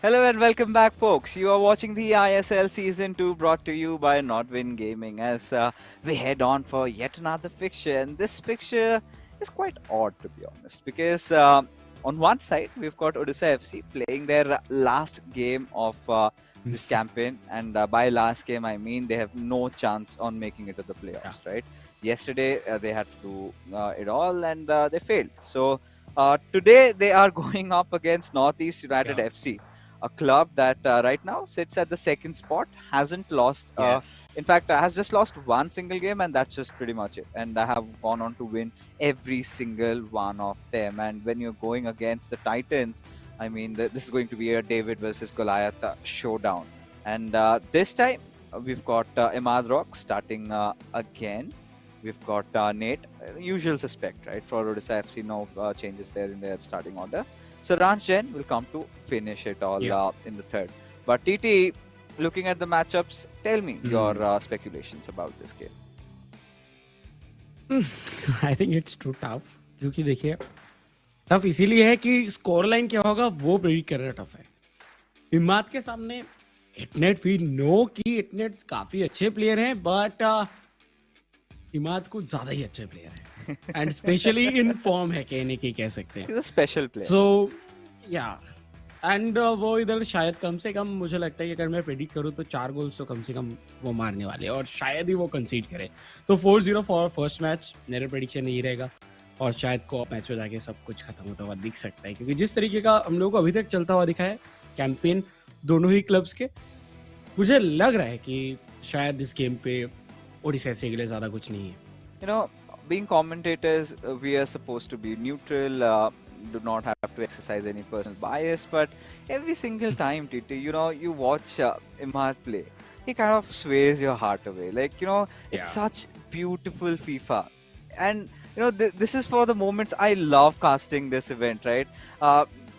Hello and welcome back, folks. You are watching the eISL Season 2 brought to you by Nodwin Gaming as we head on for yet another fixture. And this fixture is quite odd, to be honest, because on one side, we've got Odisha FC playing their last game of this campaign. And by last game, I mean they have no chance on making it to the playoffs, right? Yesterday, they had to do it all and they failed. So today, they are going up against Northeast United FC, a club that right now sits at the second spot, hasn't lost, in fact, has just lost one single game, and that's just pretty much it. And I have gone on to win every single one of them. And when you're going against the Titans, I mean, this is going to be a David versus Goliath showdown. And this time, we've got Imad Rock starting again. We've got Nate, usual suspect, right? For Odisha FC, no changes there in their starting order. So Ranj Jain will come to finish it all in the third. But TT, looking at the matchups, tell me your speculations about this game. I think it's too tough क्योंकि देखिए tough इसीलिए है कि score line क्या होगा वो predict करना tough है. इमाद के सामने इटनेट वी नो कि इटनेट काफी अच्छे प्लेयर हैं बट इमाद कुछ ज्यादा ही अच्छे प्लेयर हैं. एंड स्पेशली इन फॉर्म है कहने की कह सकते हैं. Special player. सो या एंड वो इधर शायद कम से कम मुझे लगता है कि अगर मैं प्रेडिक्ट करूँ तो 4 गोल्स तो कम से कम वो मारने वाले हैं और शायद ही वो कंसीड करे. तो 4-0 फॉर फर्स्ट मैच मेरा प्रेडिक्शन यही रहेगा और शायद को मैच में जाके सब कुछ खत्म होता हुआ दिख सकता है क्योंकि जिस तरीके का हम लोगों को अभी तक चलता हुआ दिखा है कैंपेन दोनों ही क्लब्स के, मुझे लग रहा है कि शायद इस गेम पे ओडिशा एफसी के लिए ज्यादा कुछ नहीं है. You know, being commentators, we are supposed to be neutral, do not have to exercise any personal bias, but every single time, TT, you know, you watch Imad play, he kind of sways your heart away. Like, you know, it's such beautiful FIFA. And, you know, this is for the moments I love casting this event, right?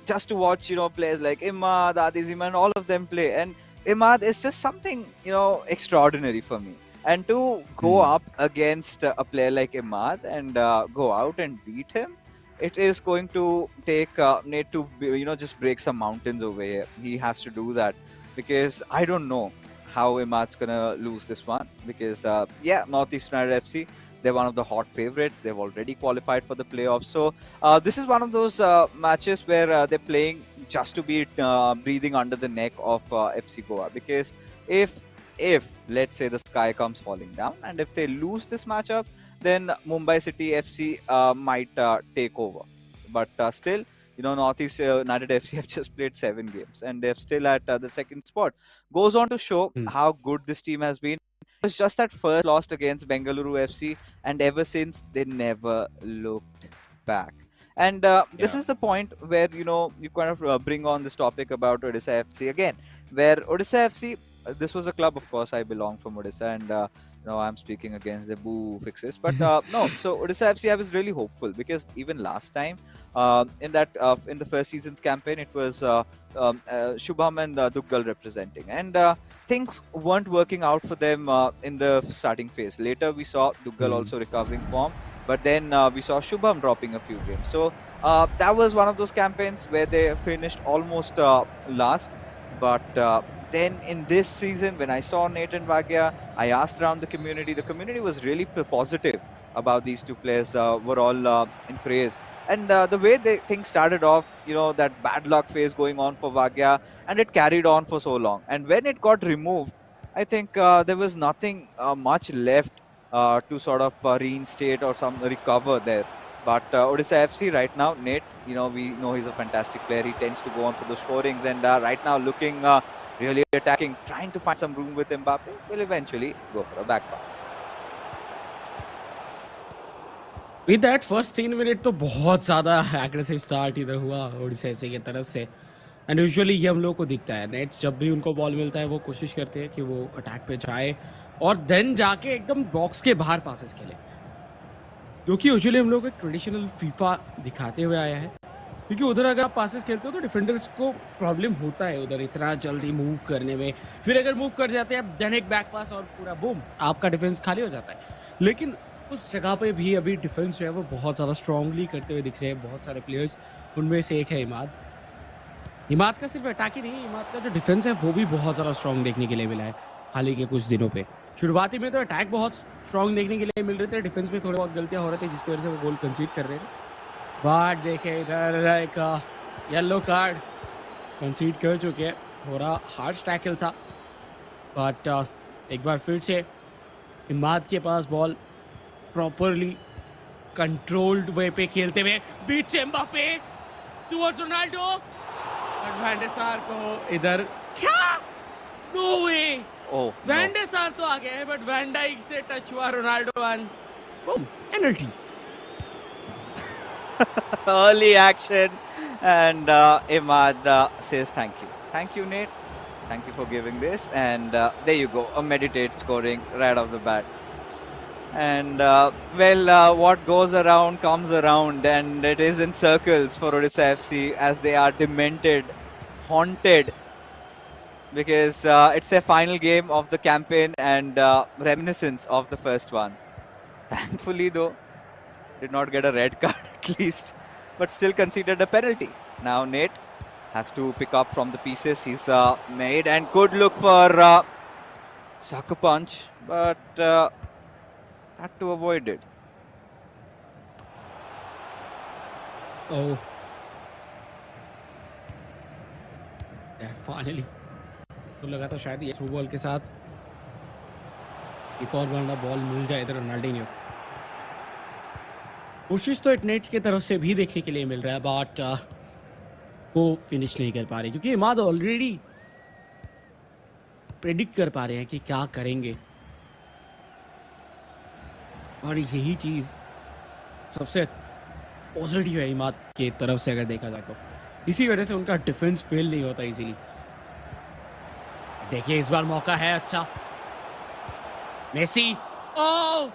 Just to watch, you know, players like Imad, Adiziman, all of them play. And Imad is just something, you know, extraordinary for me. And to go up against a player like Imad and go out and beat him, it is going to take Nate to, you know, just break some mountains over here. He has to do that because I don't know how Imad's going to lose this one because, Northeast United FC, they're one of the hot favorites. They've already qualified for the playoffs. So this is one of those matches where they're playing just to be breathing under the neck of FC Goa because if let's say the sky comes falling down and if they lose this matchup, then Mumbai City FC might take over. But still, you know, Northeast United FC have just played 7 games and they're still at the second spot. Goes on to show how good this team has been. It's just that first lost against Bengaluru FC and ever since they never looked back. And this is the point where, you know, you kind of bring on this topic about Odisha FC again, where Odisha FC, this was a club, of course, I belong from Odisha, and you know, I'm speaking against the boo fixes. But no, so Odisha FC, I was really hopeful because even last time, in the first season's campaign, it was Shubham and Duggal representing, and things weren't working out for them in the starting phase. Later, we saw Duggal also recovering form, but then we saw Shubham dropping a few games. So that was one of those campaigns where they finished almost last, but then in this season, when I saw Nate and Vagya, I asked around the community. The community was really positive about these two players. Were all in praise. And the way things started off, you know, that bad luck phase going on for Vagya, and it carried on for so long. And when it got removed, I think there was nothing much left to sort of reinstate or some recover there. But Odisha FC right now, Nate, you know, we know he's a fantastic player. He tends to go on for the scorings, and right now looking really attacking, trying to find some room with Mbappe, will eventually go for a back pass. With that first 3 minute तो बहुत ज़्यादा aggressive start इधर हुआ Odisha FC की तरफ से. And usually ये हम लोग को दिखता है, नेट्स जब भी उनको बॉल मिलता है वो कोशिश करते हैं कि वो अटैक पे जाए और देन जाके एकदम बॉक्स के बाहर पासेस खेले, जो कि यूजुअली हम लोग को एक ट्रेडिशनल फीफा दिखाते हुए आया है. क्योंकि उधर अगर आप पासेस खेलते हो तो डिफेंडर्स को प्रॉब्लम होता है उधर इतना जल्दी मूव करने में. फिर अगर मूव कर जाते हैं देन एक बैक पास और पूरा बूम, आपका डिफेंस खाली हो जाता है. लेकिन उस जगह पे भी अभी डिफेंस जो है वो बहुत ज़्यादा स्ट्रांगली करते हुए दिख रहे हैं बहुत सारे प्लेयर्स. उनमें से एक है इमाद. हिमात का सिर्फ अटैक ही नहीं, हिमात का जो डिफेंस है वो भी बहुत ज़्यादा स्ट्रॉन्ग देखने के लिए मिला है हाल ही के कुछ दिनों पे। शुरुआती में तो अटैक बहुत स्ट्रॉन्ग देखने के लिए मिल रहे थे, डिफेंस में थोड़ी बहुत गलतियाँ हो रही थी जिसकी वजह से वो गोल कंसीड कर रहे थे। बट देखिए इधर एक येलो कार्ड कंसीड कर चुके हैं, थोड़ा हार्श टैकल था। बट एक बार फिर से हिमात के पास बॉल प्रॉपरली कंट्रोल्ड वे पे खेलते हुए बीच से Mbappe towards Ronaldo, but van de Sar को इधर क्या, no way, Oh van no. De Sar तो आ गए बट वैन डाइक से टच हुआ Ronaldo and boom, penalty. Early action, and Imad says thank you Nate, thank you for giving this, and there you go, a meditate scoring right off the bat. And what goes around comes around, and it is in circles for Odisha FC as they are demented, haunted, because it's a final game of the campaign and reminiscence of the first one. Thankfully, though, did not get a red card at least, but still conceded a penalty. Now Nate has to pick up from the pieces he's made, and good look for sucker punch, but had to avoid it. Oh finally तो लगा था शायद ये through ball के साथ एक और बड़ा बॉल मिल जाए इधर रोनाल्डिनियो। कोशिश तो नेट्स की तरफ से भी देखने के लिए मिल रहा है बट वो फिनिश नहीं कर पा रहे क्योंकि इमाद ऑलरेडी प्रेडिक्ट कर पा रहे हैं कि क्या करेंगे, और यही चीज सबसे पॉजिटिव है इमाद की तरफ से अगर देखा जाए तो, इसी वजह से उनका डिफेंस फेल नहीं होता इजीली। देखिए इस बार मौका है अच्छा, मेसी ओ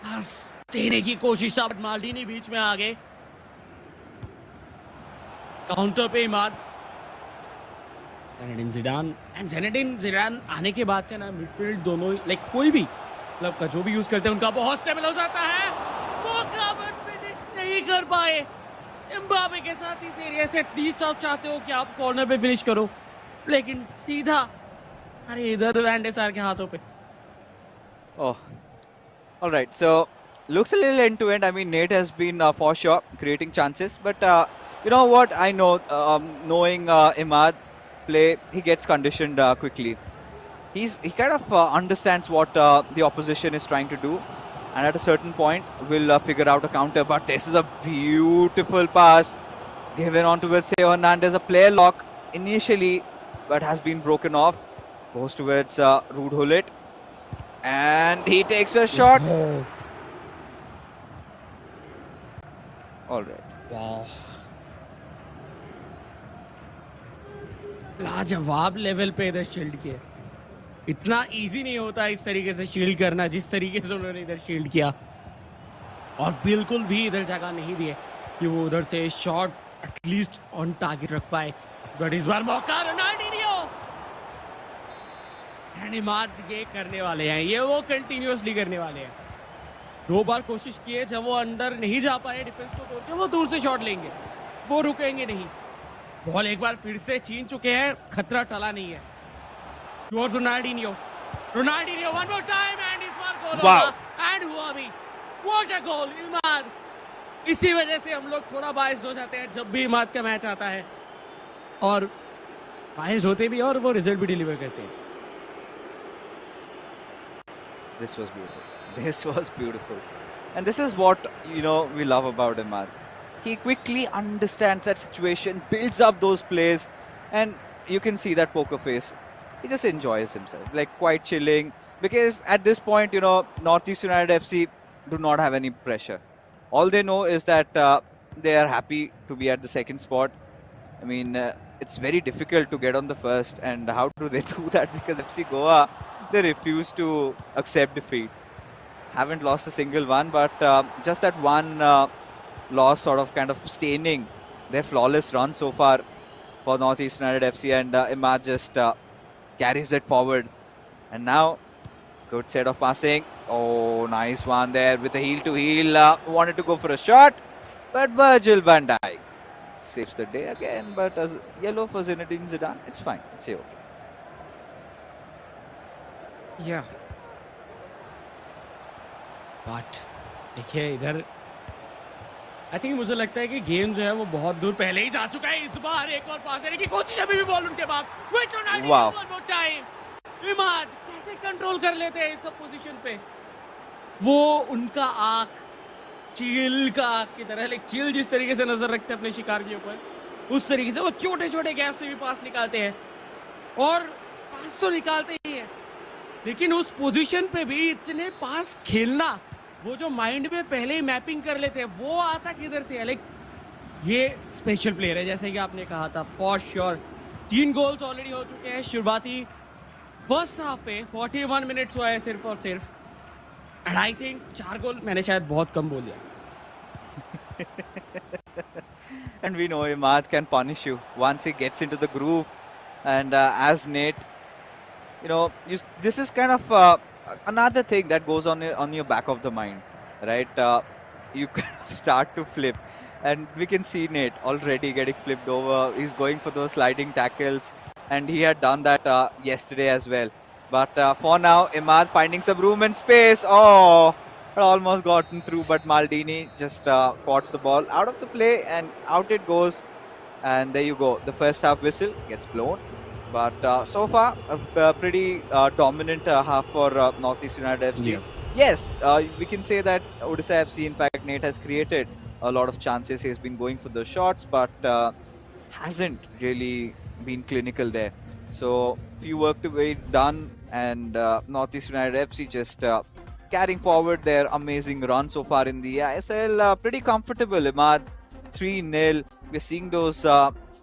बस देने की कोशिश बट माल्डीनी बीच में आ गए, काउंटर पे इमाद, ज़िनेडिन ज़िडान आने के बाद से ना मिडफील्ड दोनों लाइक कोई भी क्लब का जो भी यूज करते हैं उनका बहुत स्टेबल हो जाता है, मौका बट फिनिश नहीं कर पाए। एम्बापे के साथ इस एरिया से एटलीस्ट आप चाहते हो कि आप कॉर्नर पे फिनिश करो, लेकिन सीधा अरे इधर वैन डे सार के हाथों पे। Oh, all right. So looks a little end to end. I mean, Nate has been for sure creating chances, but you know what? I know, knowing Imad play, he gets conditioned quickly. He kind of understands what the opposition is trying to do, and at a certain point will figure out a counter. But this is a beautiful pass given on towards Theo Hernandez, a player lock initially, but has been broken off. Goes towards Ruud Gullit, and he takes a shot. Oh, All right. वाह, लाजवाब level पे इधर shield किया। इतना easy नहीं होता इस तरीके से शील्ड करना जिस तरीके से उन्होंने इधर शील्ड किया, और बिल्कुल भी इधर जगह नहीं दिए कि वो उधर से शॉट एटलीस्ट ऑन टारगेट रख पाए। बट इस बार मौका रोनाल्डिनियो, ये करने वाले हैं, ये वो कंटिन्यूअसली करने वाले हैं। 2 बार कोशिश किए, जब वो अंदर नहीं जा पाए डिफेंस को तोड़ के, वो दूर से शॉट लेंगे, वो रुकेंगे नहीं। बॉल एक बार फिर से छीन चुके हैं, खतरा टला नहीं है। Towards Ronaldinho, one more time and इस बार गोल होगा, एंड हुआ भी। व्हाट अ गोल इमाद। इसी वजह से हम लोग थोड़ा बायस्ड हो जाते हैं जब भी इमाद का मैच आता है, और बायस्ड होते भी और वो रिजल्ट भी डिलीवर करते हैं। This was beautiful. This was beautiful. And this is what, you know, we love about Imad. He quickly understands that situation, builds up those plays, and you can see that poker face. He just enjoys himself, like quite chilling. Because at this point, you know, Northeast United FC do not have any pressure. All they know is that they are happy to be at the second spot. I mean, it's very difficult to get on the first, and how do they do that? Because FC Goa, they refuse to accept defeat. Haven't lost a single one, but just that one loss sort of kind of staining their flawless run so far for Northeast United FC, and Imad just carries it forward. And now, good set of passing. Oh, nice one there with the heel to heel. Wanted to go for a shot, but Virgil van Dijk saves the day again. But as yellow for Zinedine Zidane, it's fine. It's okay. Yeah, but देखिए इधर I think मुझे लगता है कि game जो है वो बहुत दूर पहले ही जा चुका है। इस बार एक और पास देने की कोशिश, अभी भी बॉल उनके पास। Wait Ronaldinho Wow. One more time. Imad कैसे कंट्रोल कर लेते हैं इस सब पोजीशन पे। वो उनका आंख चील का आंख की तरह, लाइक चील जिस तरीके से नजर रखते हैं अपने शिकार के ऊपर, उस तरीके से वो छोटे छोटे गैप से भी पास निकालते हैं। और पास तो निकालते ही है, लेकिन उस पोजीशन पे भी इतने पास खेलना, वो जो माइंड में पहले ही मैपिंग कर लेते हैं, वो आता किधर से है। लाइक ये स्पेशल प्लेयर है, जैसे कि आपने कहा था, फॉर श्योर। 3 गोल्स ऑलरेडी हो चुके हैं शुरुआती फर्स्ट हाफ पे। 41 मिनट्स हुआ है सिर्फ और सिर्फ, एंड आई थिंक 4 गोल मैंने शायद बहुत कम बोल दिया। And we know Imad can punish you once he gets into the groove. And as Nate, this is kind of another thing that goes on your back of the mind, right? You kind of start to flip, and we can see Nate already getting flipped over. He's going for those sliding tackles, and he had done that yesterday as well. But for now, Imad finding some room and space. Oh, had almost gotten through, but Maldini just spots the ball out of the play, and out it goes. And there you go. The first half whistle gets blown. But so far, a pretty dominant half for Northeast United FC. Yeah. Yes, we can say that Odisha FC, in fact, Nate has created a lot of chances. He's been going for the shots, but hasn't really been clinical there. So few work to be done, and Northeast United FC just carrying forward their amazing run so far in the eISL. Pretty comfortable, Imad. 3-0. We're seeing those,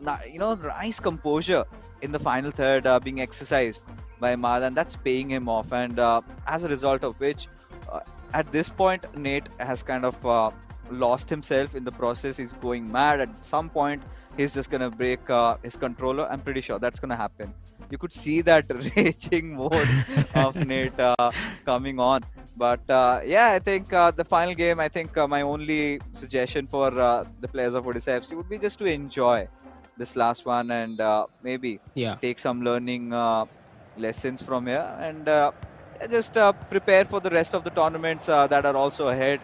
nice composure in the final third being exercised by Imad, and that's paying him off. And as a result of which, at this point, Nate has kind of lost himself in the process. He's going mad. At some point, he's just going to break his controller. I'm pretty sure that's going to happen. You could see that raging mode of Nate coming on. But I think the final game, I think my only suggestion for the players of Odisha FC would be just to enjoy this last one, and maybe Yeah. take some learning lessons from here, and just prepare for the rest of the tournaments that are also ahead,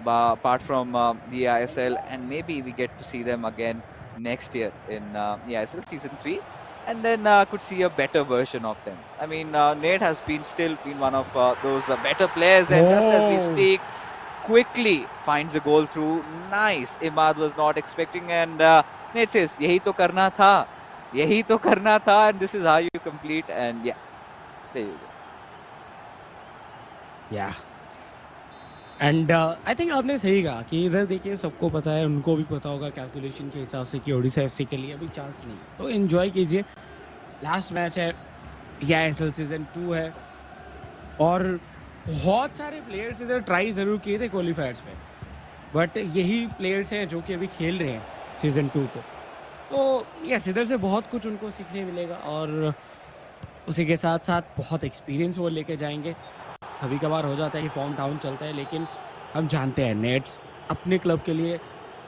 apart from the eISL, and maybe we get to see them again next year in eISL Season 3, and then could see a better version of them. I mean, Nate has still been one of those better players, and just as we speak, quickly finds a goal through. Nice. Imad was not expecting, and Nate says, "Yahi to karna tha, yahi to karna tha," and this is how you complete. And yeah, there you go. Yeah. And I think आपने सही कहा कि इधर देखिए, सबको पता है, उनको भी पता होगा कैलकुलेशन के हिसाब से कि ओडिशा एफसी के लिए अभी चांस नहीं, तो एंजॉय कीजिए। लास्ट मैच है, eISL सीजन 2 है, और बहुत सारे प्लेयर्स इधर ट्राई ज़रूर किए थे क्वालिफायर्स पे, बट यही प्लेयर्स हैं जो कि अभी खेल रहे हैं सीजन 2 को। तो यस, इधर से बहुत कुछ उनको सीखने मिलेगा, और उसी के साथ साथ बहुत एक्सपीरियंस वो लेके जाएंगे। कभी कभार हो जाता है कि फॉर्म डाउन चलता है, लेकिन हम जानते हैं नेट्स अपने क्लब के लिए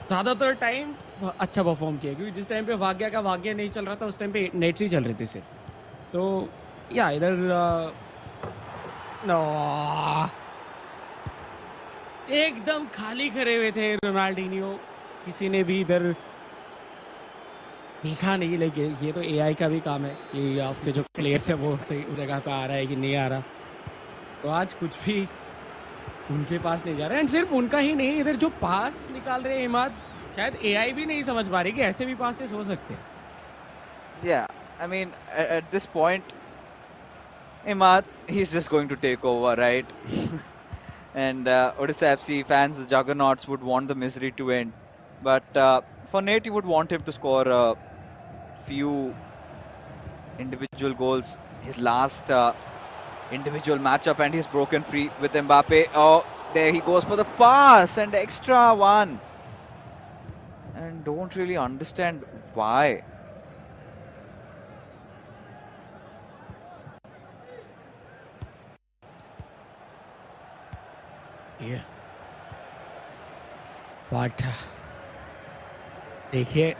ज़्यादातर टाइम अच्छा परफॉर्म किया, क्योंकि जिस टाइम पे भाग्य का भाग्य नहीं चल रहा था, उस टाइम पे नेट्स ही चल रहे थे सिर्फ। तो या इधर एकदम खाली खड़े हुए थे रोनाल्डिनियो, किसी ने भी इधर देखा नहीं। लेकिन ये तो एआई का भी काम है कि आपके जो प्लेयर्स है वो सही जगह पे आ रहा है कि नहीं आ रहा। तो आज कुछ भी उनके पास नहीं जा रहा है, एंड सिर्फ उनका ही नहीं, इधर जो पास निकाल रहे हैं इमाद, शायद एआई भी नहीं समझ पा रही कि ऐसे भी पासेस हो सकते हैं। Yeah, I mean, at this point, Imad, he's just going to take over, right? And Odisha FC fans, the juggernauts, would want the misery to end. But for Nate, you would want him to score a few individual goals. His last individual matchup, and he's broken free with Mbappe. Oh, there he goes for the pass, and extra one. And don't really understand why. But देखिए,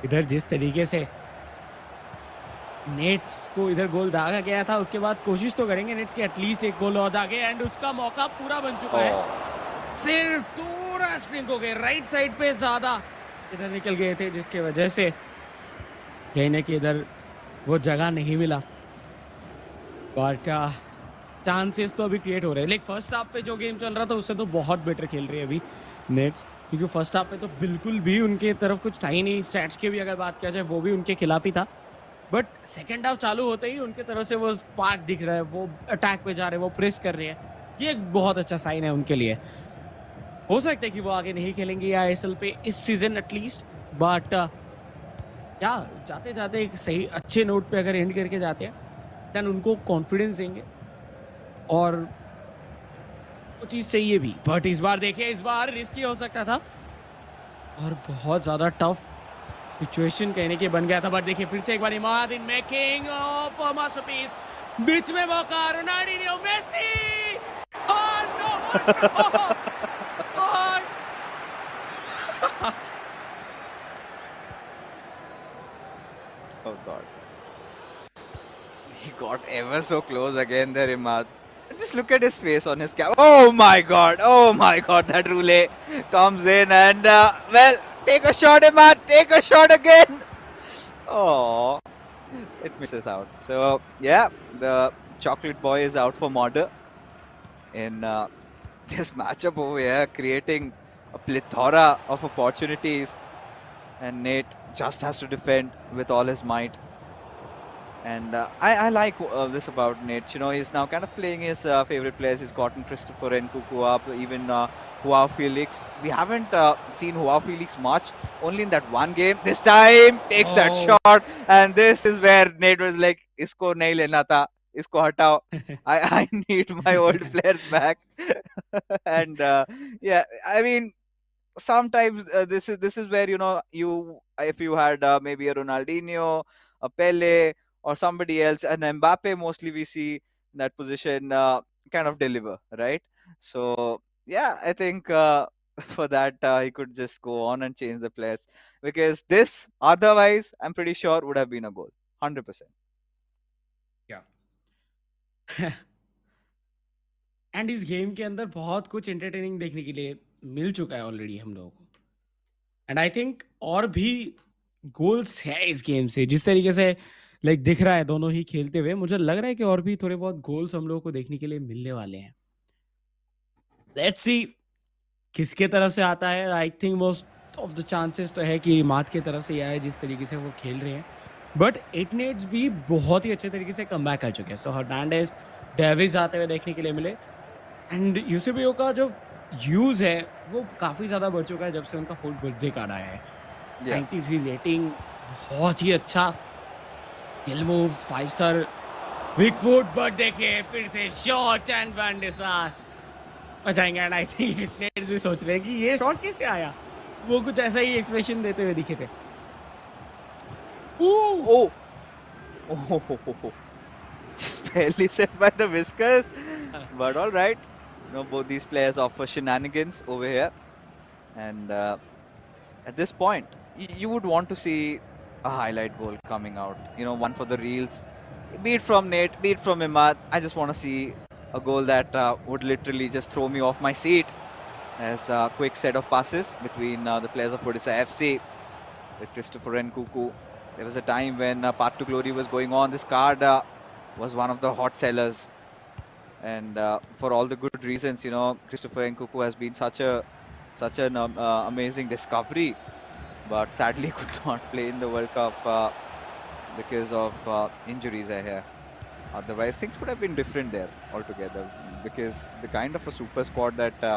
इधर जिस तरीके से nets को इधर गोल दागा गया था, उसके बाद कोशिश तो करेंगे नेट्स की एटलीस्ट एक गोल और दागे, एंड उसका मौका पूरा बन चुका है। सिर्फ थोड़ा स्प्रिंग हो गए, राइट साइड पे ज्यादा इधर निकल गए थे, जिसकी वजह से कहीं ना कहीं इधर वो जगह नहीं मिला। बट चांसेस तो अभी क्रिएट हो रहे हैं। लेकिन फर्स्ट हाफ पे जो गेम चल रहा था उससे तो बहुत बेटर खेल रही है अभी नेट्स, क्योंकि फर्स्ट हाफ पे तो बिल्कुल भी उनके तरफ कुछ था ही नहीं। स्टैट्स की भी अगर बात किया जाए वो भी उनके खिलाफ ही था। बट सेकेंड हाफ चालू होते ही उनके तरफ से वो स्पार्क दिख रहा है, वो अटैक पे जा रहे हैं, वो प्रेस कर रहे हैं। ये एक बहुत अच्छा साइन है उनके लिए। हो सकता है कि वो आगे नहीं खेलेंगे आईएसएल पे इस सीजन एटलीस्ट, बट क्या जाते जाते एक सही अच्छे नोट पे अगर एंड करके जाते हैं देन उनको कॉन्फिडेंस देंगे, और वो चीज चाहिए भी। बट इस बार देखिए, इस बार रिस्की हो सकता था और बहुत ज्यादा टफ सिचुएशन कहने के बन गया था। बट देखिए फिर से एक बार Imad in making of masterpiece, बीच में मौका, Ronaldinho, Messi, oh no, God. Oh God. He got ever so close again there, Imad. And just look at his face on his cap. Oh my God. Oh my God. That roulette comes in and, well, take a shot, Imad. Take a shot again. Oh, it misses out. So, yeah, the chocolate boy is out for murder in this matchup over here, creating a plethora of opportunities. And Nate just has to defend with all his might. And I like this about Nate. You know, he's now kind of playing his favorite players. He's gotten Christopher Nkunku up, even Joao Felix. We haven't seen Joao Felix much, only in that one game. This time, takes that shot. And this is where Nate was like, isko nahi lena tha, isko hatao. I need my old players back. And yeah, I mean, sometimes this is where, you know, you if you had maybe a Ronaldinho, a Pele, or somebody else, and Mbappe, mostly we see that position kind of deliver, right? So yeah, I think for that he could just go on and change the players, because this otherwise I'm pretty sure would have been a goal, 100%. क्या and इस game के अंदर बहुत कुछ entertaining देखने के लिए मिल चुका है ऑलरेडी हम लोगों को, एंड आई थिंक और भी गोल्स है इस गेम से। जिस तरीके से लाइक दिख रहा है दोनों ही खेलते हुए, मुझे लग रहा है कि और भी थोड़े बहुत गोल्स हम लोगों को देखने के लिए मिलने वाले हैं। लेट्स सी किसके तरफ से आता है। I think most of the chances तो है कि मात की तरफ से ही आए, जिस तरीके से वो खेल रहे हैं। बट एट नेट्स भी बहुत ही अच्छे तरीके से कम कर चुके हैं। सो हर्नांडेज, डेविस आते हुए देखने के लिए मिले, एंड यूसेबियो का जो यूज है वो काफी ज्यादा बढ़ चुका है जब से उनका फुल बर्थडे कार्ड आया है। 93 रेटिंग, बहुत ही अच्छा kill moves, 5 star big foot. But देखिए फिर से शॉट एंड वैन डे सार बचाएंगे, एंड आई थिंक नेट्स भी सोच रहे हैं कि ये शॉट कैसे आया। वो कुछ ऐसा ही एक्सप्रेशन देते हुए दिखे थे। Oh, oh, just barely set by the whiskers, but all right. You know, both these players offer shenanigans over here, and at this point, you would want to see a highlight goal coming out. You know, one for the reels, be it from Nate, be it from Imad. I just want to see a goal that would literally just throw me off my seat. As a quick set of passes between the players of Odisha FC with Christopher Nkunku. There was a time when Path to Glory was going on. This card was one of the hot sellers, and for all the good reasons. You know, Christopher Nkunku has been such an amazing discovery, but sadly could not play in the World Cup because of injuries here. Otherwise, things could have been different there altogether, because the kind of a super squad that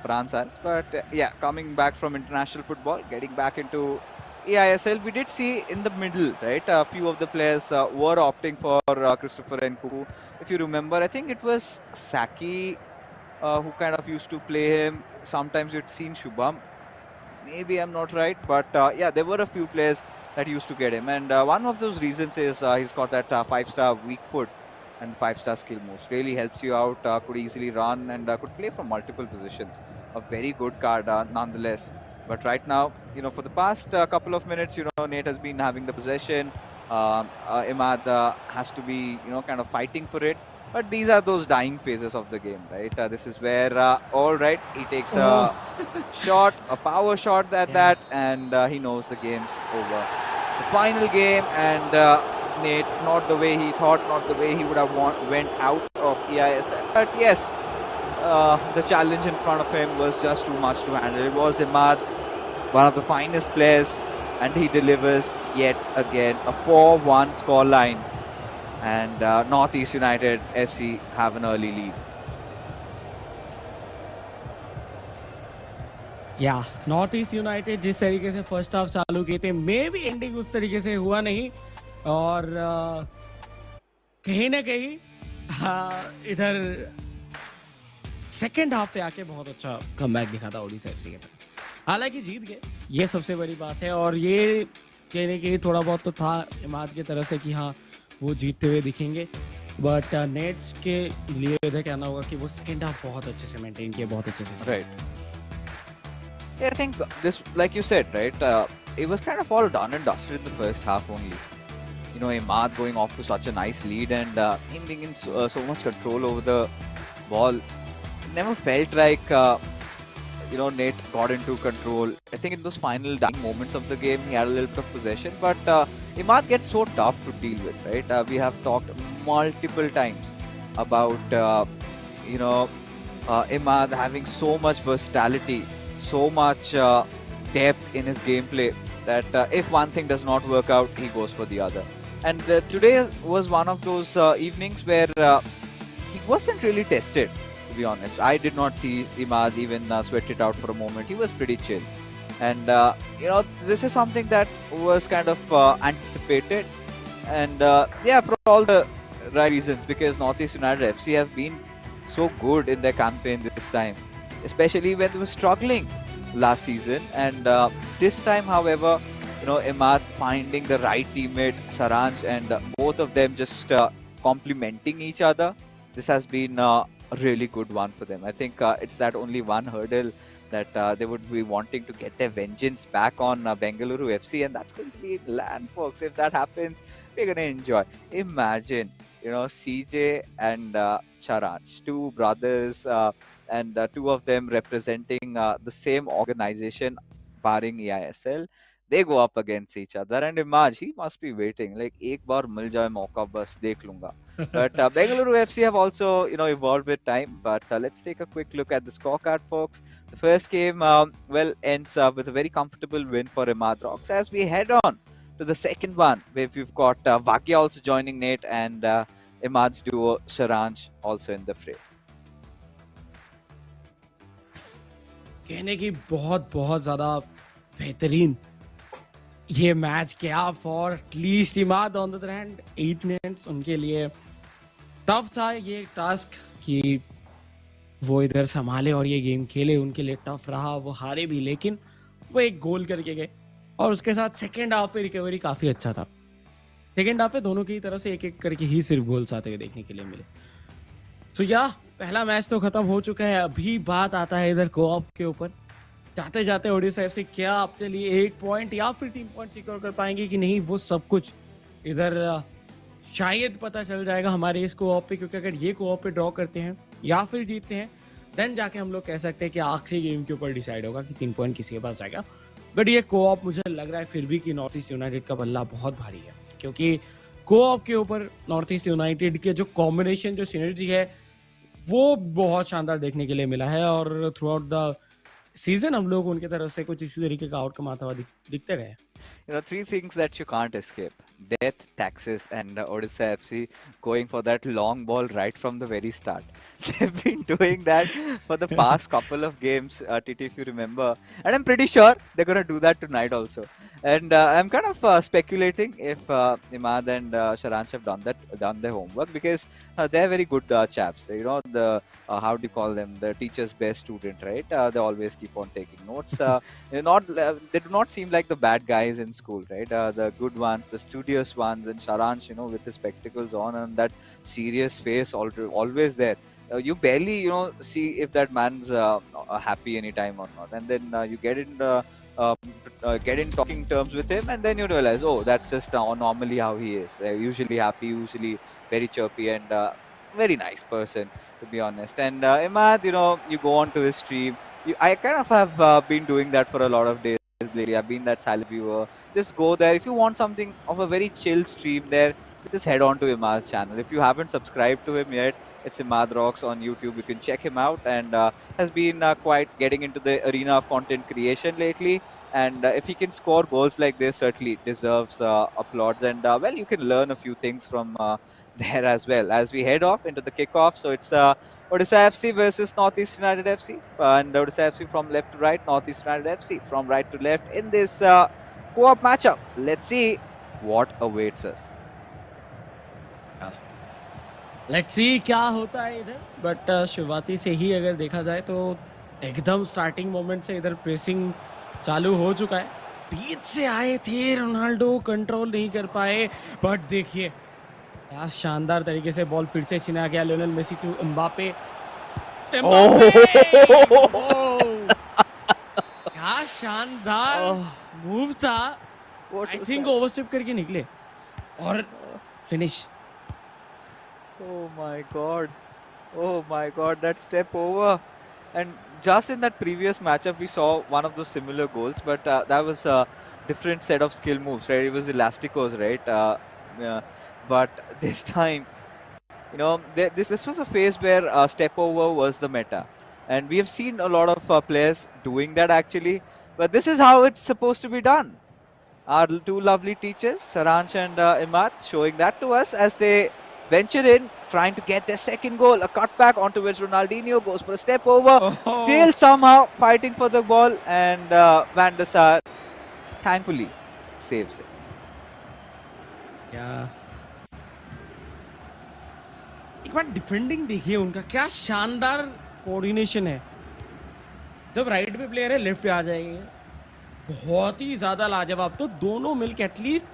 France has. But yeah, coming back from international football, getting back into eISL, we did see in the middle, right? A few of the players were opting for Christopher Nkunku. If you remember, I think it was Saki who kind of used to play him. Sometimes you'd seen Shubham. Maybe I'm not right, but yeah, there were a few players that used to get him. And one of those reasons is he's got that 5-star weak foot and 5-star skill moves. Really helps you out, could easily run, and could play from multiple positions. A very good card nonetheless. But right now, for the past couple of minutes, Nate has been having the possession. Imad has to be, kind of fighting for it. But these are those dying phases of the game, right? This is where, all right, he takes Oh, a shot, a power shot at yeah. that, and he knows the game's over. The final game, and Nate, not the way he thought, not the way he would have went out of eISL. But yes, the challenge in front of him was just too much to handle. It was Imad, one of the finest players, and he delivers yet again a 4-1 scoreline. And Northeast United FC have an early lead. या north East United जिस तरीके से first half चालू किए थे may be ending उस तरीके से हुआ नहीं और कहीं ना कहीं इधर सेकेंड हाफ पे आके बहुत अच्छा कमबैक दिखा था ओडिशा एफसी के तरफ। हालांकि जीत गए, ये सबसे बड़ी बात है। और ये कहने के थोड़ा बहुत तो था इमाद की तरफ से कि हाँ वो जीतते हुए दिखेंगे, बट नेट्स के लिए इधर कहना होगा कि वो सेकेंड हाफ बहुत अच्छे से मेंटेन किया, बहुत अच्छे से। Right. Yeah, I think this, like you said, right, it was kind of all done and dusted in the first half only. Imad going off to such a nice lead, and him being in so much control over the ball. Never felt like, Nate got into control. I think in those final dying moments of the game, he had a little bit of possession, but Imad gets so tough to deal with, right? We have talked multiple times about, Imad having so much versatility, so much depth in his gameplay that if one thing does not work out, he goes for the other. And today was one of those evenings where he wasn't really tested, to be honest. I did not see Imad even sweat it out for a moment. He was pretty chill. And, this is something that was kind of anticipated. And, yeah, for all the right reasons, because Northeast United FC have been so good in their campaign this time, especially when they were struggling last season. And this time, however, Imad finding the right teammate, Saransh, and both of them just complementing each other. This has been a really good one for them. I think it's that only one hurdle that they would be wanting to get their vengeance back on Bengaluru FC, and that's going to be land, folks. If that happens, we're going to enjoy. Imagine, CJ and Charanch, two brothers, and two of them representing the same organization, barring eISL. They go up against each other, and imagine he must be waiting like एक बार मिल जाए मौका बस देख लूंगा. But Bengaluru FC have also, evolved with time. But let's take a quick look at the scorecard, folks. The first game, ends with a very comfortable win for Imad Rocks. As we head on to the second one, where we've got Vakya also joining Nate, and Imad's duo Sharanj also in the fray. कहने की बहुत बहुत ज़्यादा बेहतरीन ये match क्या for at least Imad on the other hand 8 minutes उनके लिए टफ था ये टास्क कि वो इधर संभाले और ये गेम खेले। उनके लिए टफ रहा, वो हारे भी, लेकिन वो एक गोल करके गए और उसके साथ सेकेंड हाफ पे रिकवरी काफ़ी अच्छा था। सेकेंड हाफ पे दोनों की तरफ से एक एक करके ही सिर्फ गोल्स आते हुए देखने के लिए मिले। सो या पहला मैच तो खत्म हो चुका है। अभी बात आता है इधर कोऑप के ऊपर। जाते जाते ओडिशा एफसी क्या अपने लिए 1 पॉइंट या फिर 3 पॉइंट सिक्योर कर पाएंगे कि नहीं, वो सब कुछ इधर शायद पता चल जाएगा हमारे इस कोऑप पे। क्योंकि अगर ये कोऑप पे ड्रॉ करते हैं या फिर जीतते हैं, देन जाके हम लोग कह सकते हैं कि आखिरी गेम के ऊपर डिसाइड होगा कि 3 पॉइंट किसी के पास जाएगा। बट ये कोऑप मुझे लग रहा है फिर भी कि नॉर्थ ईस्ट यूनाइटेड का बल्ला बहुत भारी है, क्योंकि कोऑप के ऊपर नॉर्थ ईस्ट यूनाइटेड के जो कॉम्बिनेशन, जो सिनर्जी है, वो बहुत शानदार देखने के लिए मिला है। और थ्रू आउट द सीजन हम लोग उनकी तरफ से कुछ इसी तरीके का आउटकम आता हुआ दिखते गए। Three things that you can't escape: death, taxes, and Odisha FC going for that long ball right from the very start. They've been doing that for the past couple of games, TT, if you remember. And I'm pretty sure they're going to do that tonight also. And I'm kind of speculating if Imad and Sharansh have done their homework, because they're very good chaps. The how do you call them? The teacher's best student, right? They always keep on taking notes. They do not seem like the bad guys in school, right? The good ones, the studious ones, and Sharansh, with his spectacles on and that serious face, always there. You barely, see if that man's happy anytime or not, and then you uh, get in talking terms with him, and then you realize, oh, that's just normally how he is. Usually happy, usually very chirpy, and very nice person, to be honest. And Imad, you go on to his stream. I kind of have been doing that for a lot of days lately. I've been that silent viewer. Just go there if you want something of a very chill stream. There, just head on to Imad's channel. If you haven't subscribed to him yet, it's Imad Rocks on YouTube. You can check him out, and has been quite getting into the arena of content creation lately. And if he can score goals like this, certainly deserves applauds. And well, you can learn a few things from there as well as we head off into the kickoff. So it's Odisha FC versus Northeast United FC, and Odisha FC from left to right, Northeast United FC from right to left in this co-op matchup. Let's see what awaits us. Let's see क्या होता है इधर, but शुरुआती से ही अगर देखा जाए तो एकदम स्टार्टिंग मोमेंट से इधर प्रेसिंग चालू हो चुका है. बीच से आए थे रोनाल्डो, कंट्रोल नहीं कर पाए, बट देखिए क्या शानदार तरीके से बॉल फिर से छिना गया. Lionel Messi to Mbappe. क्या शानदार मूव था. आई थिंक ओवरस्टेप करके निकले और finish. Oh my God. Oh my God, that step over. And just in that previous matchup, we saw one of those similar goals, but that was a different set of skill moves, right? It was Elasticos, right? Yeah. But this time, this was a phase where step over was the meta. And we have seen a lot of players doing that actually, but this is how it's supposed to be done. Our two lovely teachers, Saransh and Imad, showing that to us as they venture in, trying to get their second goal. A cutback onto which Ronaldinho goes for a step over. Still somehow fighting for the ball, and Van der Sar thankfully saves it. Yeah. एक बार defending देखिए उनका, क्या शानदार coordination है. जब right पे player है, left पे आ जाएंगे, बहुत ही ज्यादा लाजवाब. तो दोनों मिलके एटलीस्ट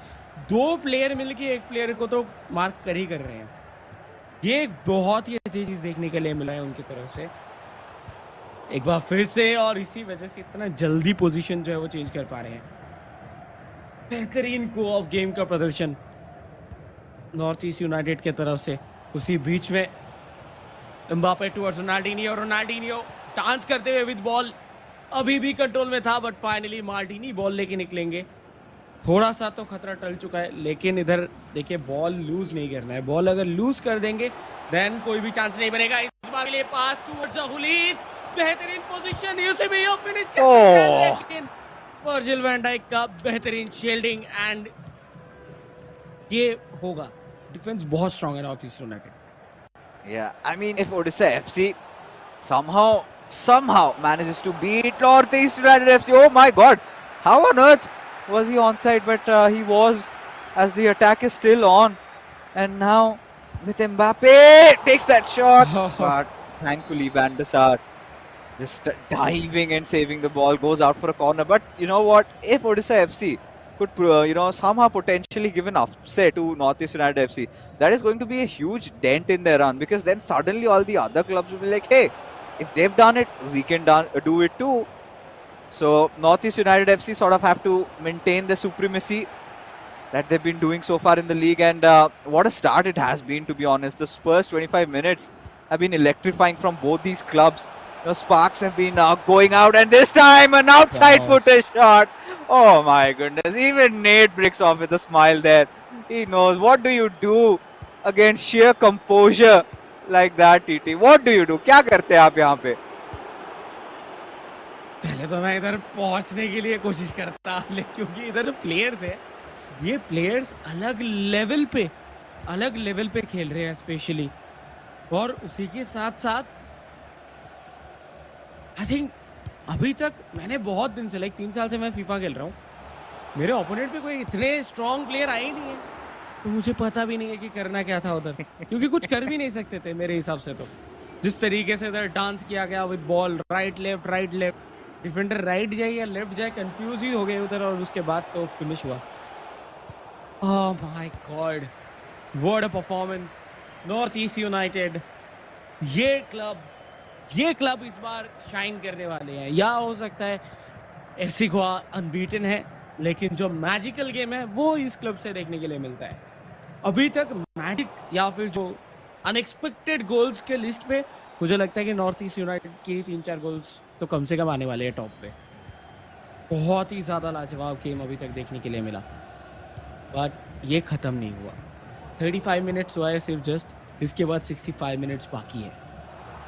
दो प्लेयर मिलके एक प्लेयर को तो मार्क कर ही कर रहे हैं. ये एक बहुत ही अच्छी चीज देखने के लिए मिला है उनकी तरफ से एक बार फिर से, और इसी वजह से इतना जल्दी पोजीशन जो है वो चेंज कर पा रहे हैं. बेहतरीन को-ऑप गेम का प्रदर्शन नॉर्थ ईस्ट यूनाइटेड की तरफ से. उसी बीच में Mbappe towards Ronaldinho. Ronaldinho dance करते हुए विद बॉल, अभी भी कंट्रोल में था, बट फाइनली मार्टिनी बॉल लेके निकलेंगे. थोड़ा सा तो खतरा टल चुका है, लेकिन इधर देखिए बॉल लूज नहीं करना है. बॉल अगर लूज कर देंगे देन कोई भी चांस नहीं बनेगा. इस बार के लिए पास टुवर्ड्स हुलीद, बेहतरीन पोजीशन, यूसेबियो फिनिश कर सकता है, लेकिन वर्जिल वैन डाइक का बेहतरीन शील्डिंग, एंड ये होगा. डिफेंस बहुत स्ट्रांग है north East United. Yeah, I mean, if Odisha FC somehow manages to beat Northeast United FC, oh my God, how on earth was he onside? But he was, as the attack is still on, and now with Mbappe takes that shot, but thankfully Van der Sar just diving and saving the ball, goes out for a corner. But you know what? If Odisha FC could somehow potentially give an upset to Northeast United FC, that is going to be a huge dent in their run, because then suddenly all the other clubs will be like, hey, if they've done it, we can do it too. So Northeast United FC sort of have to maintain the supremacy that they've been doing so far in the league, and what a start it has been, to be honest. This first 25 minutes have been electrifying from both these clubs. Sparks have been going out, and this time an outside footed shot. Oh my goodness, even Nate breaks off with a smile there. He knows. What do you do against sheer composure like that, TT? What do you do? क्या करते हैं आप यहाँ पे? पहले तो मैं इधर पहुंचने के लिए कोशिश करता, लेकिन क्योंकि इधर जो प्लेयर्स है, ये प्लेयर्स अलग लेवल पे खेल रहे हैं स्पेशली, और उसी के साथ साथ आई थिंक अभी तक मैंने बहुत दिन से, लाइक 3 साल से मैं फीफा खेल रहा हूँ, मेरे ओपोनेंट पे कोई इतने स्ट्रॉन्ग प्लेयर आए ही नहीं है. तो मुझे पता भी नहीं है कि करना क्या था उधर, क्योंकि कुछ कर भी नहीं सकते थे मेरे हिसाब से. तो जिस तरीके से इधर डांस किया गया with ball, right left, defender right जाए या लेफ्ट जाए, कंफ्यूज ही हो गए उधर, और उसके बाद तो फिनिश हुआ. Oh my God, what a performance. North East United ये क्लब इस बार शाइन करने वाले हैं, या हो सकता है एफसी गोवा अनबीटन है, लेकिन जो मैजिकल गेम है वो इस क्लब से देखने के लिए मिलता है। अभी तक मैजिक या फिर जो अनएक्सपेक्टेड गोल्स के लिस्ट पे मुझे लगता है कि नॉर्थ ईस्ट यूनाइटेड की 3-4 गोल्स तो कम से कम आने वाले हैं टॉप पे। बहुत ही ज़्यादा लाजवाब गेम अभी तक देखने के लिए मिला, बट ये ख़त्म नहीं हुआ। 35 मिनट्स हुआ है सिर्फ जस्ट, इसके बाद 65 मिनट्स बाकी है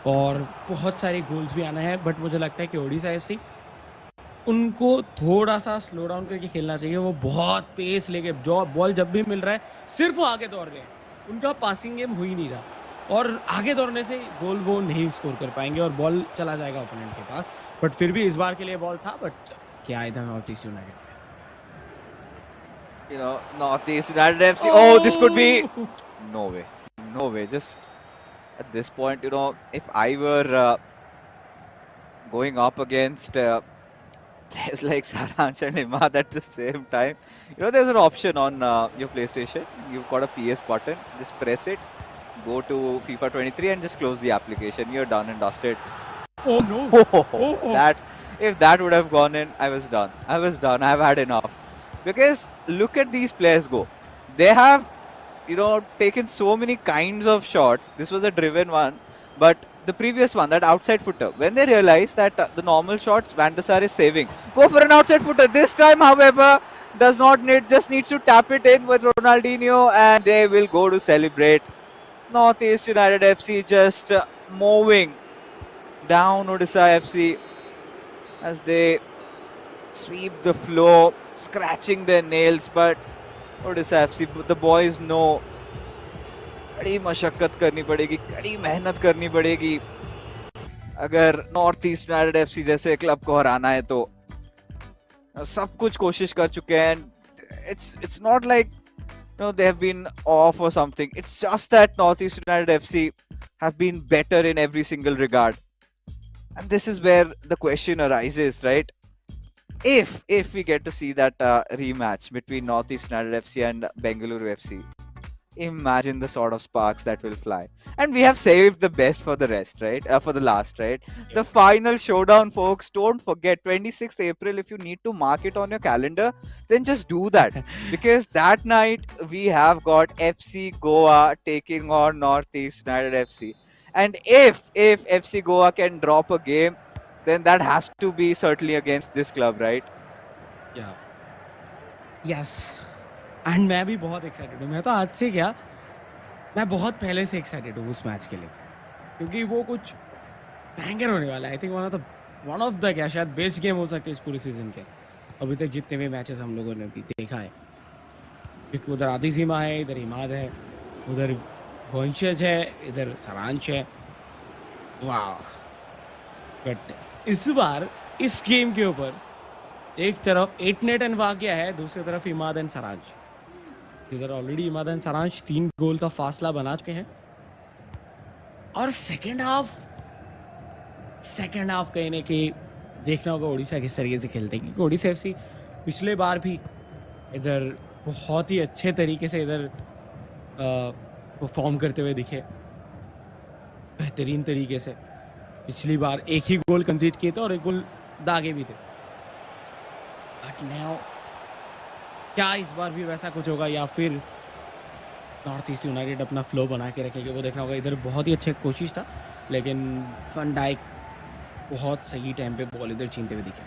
और बहुत सारे गोल्स भी आना है, बट मुझे लगता है कि ओडिशा एफसी उनको थोड़ा-सा स्लो डाउन करके खेलना चाहिए। वो बहुत पेस लेके जो बॉल जब भी मिल रहा है, सिर्फ वो आगे दौड़ रहे हैं। उनका पासिंग गेम हो ही नहीं रहा और आगे दौड़ने से गोल वो नहीं स्कोर कर पाएँगे और बॉल चला जाएगा ओपोनेंट के पास। बट फिर भी इस बार के लिए बॉल था, बट क्या इधर नॉर्थ ईस्ट यूनाइटेड पे। Northeast United FC. Oh, this could be. Oh! No way. No way. Just at this point, if I were going up against players like Saransh and Imad at the same time, there's an option on your PlayStation. You've got a PS button. Just press it, go to FIFA 23 and just close the application. You're done and dusted. Oh no! Oh! That if that would have gone in, I was done. I was done. I've had enough. Because look at these players go. They have, taken so many kinds of shots. This was a driven one, but the previous one, that outside footer, when they realize that the normal shots Van der Sar is saving, go for an outside footer. This time, however, does not need, just needs to tap it in with Ronaldinho, and they will go to celebrate. Northeast United FC just moving down Odisha FC as they sweep the floor, scratching their nails, but Odisha FC, the boys know कड़ी मशक्कत करनी पड़ेगी, कड़ी मेहनत करनी पड़ेगी अगर north East United FC जैसे क्लब को हराना है तो सब कुछ कोशिश कर चुके हैं। It's not like they have been off or something. It's just that Northeast United FC have been better in every single regard. And this is where the question arises, right? If we get to see that rematch between Northeast United FC and Bengaluru FC, imagine the sort of sparks that will fly. And we have saved the best for the rest, right? For the last, right? Yeah. The final showdown, folks. Don't forget 26th April. If you need to mark it on your calendar, then just do that. Because that night we have got FC Goa taking on Northeast United FC. And if FC Goa can drop a game, then that has to be certainly against this club, right? Yeah. Yes. And मैं भी बहुत excited हूँ। मैं तो आज से क्या, मैं बहुत पहले से एक्साइटेड हूँ उस मैच के लिए, क्योंकि वो कुछ बैंगर होने वाला है। I think one of the क्या शायद बेस्ट गेम हो सकते हैं इस पूरे सीजन के अभी तक जितने भी मैचेस हम लोगों ने भी देखा है, क्योंकि उधर आदिजीमा है, इधर इमाद है, उधर वंशज है, इधर सरांश है। वाह! बट इस बार इस गेम के ऊपर एक तरफ एटनेट एंड वाग्या है, दूसरी तरफ इमाद एंड सरांश। इधर ऑलरेडी इमाद एंड सरांश 3 गोल का फासला बना चुके हैं और सेकेंड हाफ कहीं ना कहीं देखना होगा उड़ीसा किस तरीके से खेलते हैं, क्योंकि ओडिशा एफसी पिछले बार भी इधर बहुत ही अच्छे तरीके से इधर परफॉर्म करते हुए दिखे, बेहतरीन तरीके से। पिछली बार एक ही गोल कंसीड किए थे और एक गोल दागे भी थे। बट नाउ क्या इस बार भी वैसा कुछ होगा या फिर नॉर्थ ईस्ट यूनाइटेड अपना फ्लो बना के रखेंगे, वो देखना होगा। इधर बहुत ही अच्छा कोशिश था, लेकिन वन डाइक बहुत सही टाइम पे बॉल इधर छीनते हुए दिखे।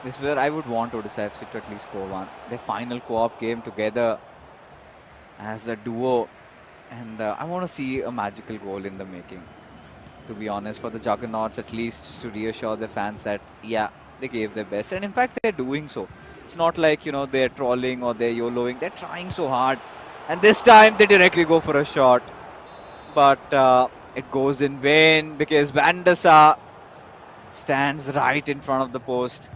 This is where I would want Odisha FC to at least score one. Their final co-op game together as a duo, and I want to see a magical goal in the making. To be honest, for the Juggernauts, at least just to reassure the fans that, yeah, they gave their best. And in fact, they're doing so. It's not like, they're trolling or they're YOLOing. They're trying so hard. And this time, they directly go for a shot. But it goes in vain because Van der Sar stands right in front of the post.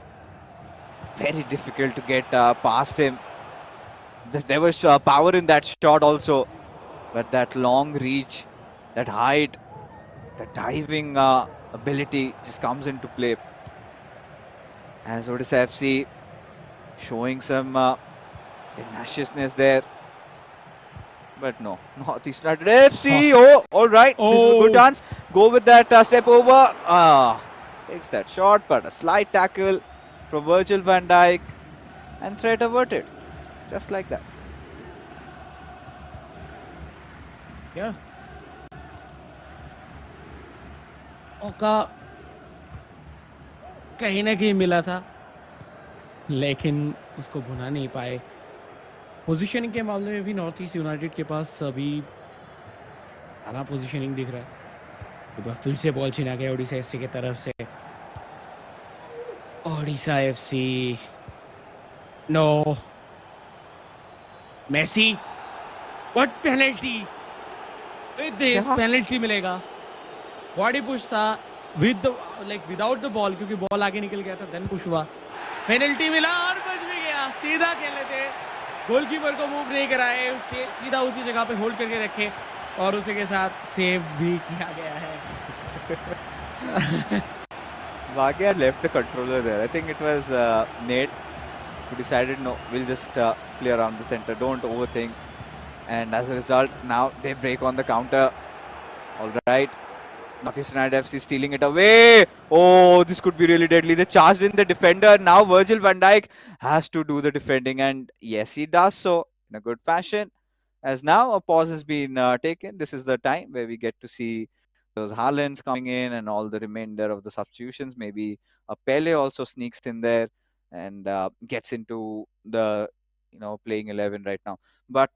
Very difficult to get past him. There was power in that shot also. But that long reach, that height, the diving ability just comes into play. As Odisha FC showing some tenaciousness there. But no, Northeast United FC. Oh, all right. This is a good Oh, chance. Go with that step over. Takes that shot, but a slight tackle from Virgil van Dijk and threat averted. Just like that. yeah. मौका कहीं ना कहीं मिला था, लेकिन उसको भुना नहीं पाए। पोजीशनिंग के मामले में भी नॉर्थ ईस्ट यूनाइटेड के पास अभी ज़्यादा पोजीशनिंग दिख रहा है। एक बार फिर से बॉल छीना गया ओडिशा एफसी की तरफ से। Odisha FC, no, Messi, what penalty! With this क्या? पेनल्टी मिलेगा। बॉडी पुश था विद विदाउट द बॉल, क्योंकि बॉल आगे निकल गया था, देन पुश हुआ, पेनल्टी मिला और बच भी गया। सीधा खेले थे, गोलकीपर को मूव नहीं कराए, उसे सीधा उसी जगह पे होल्ड करके रखे और उसी के साथ सेव भी किया गया है। Vagia left the controller there. I think it was Nate who decided, no, we'll just play around the center. Don't overthink. And as a result, now they break on the counter. All right. Northeast United FC stealing it away. Oh, this could be really deadly. They charged in the defender. Now Virgil van Dijk has to do the defending. And yes, he does so in a good fashion. As now a pause has been taken. This is the time where we get to see those Haalands coming in and all the remainder of the substitutions. Maybe a Pele also sneaks in there and gets into the playing 11 right now. But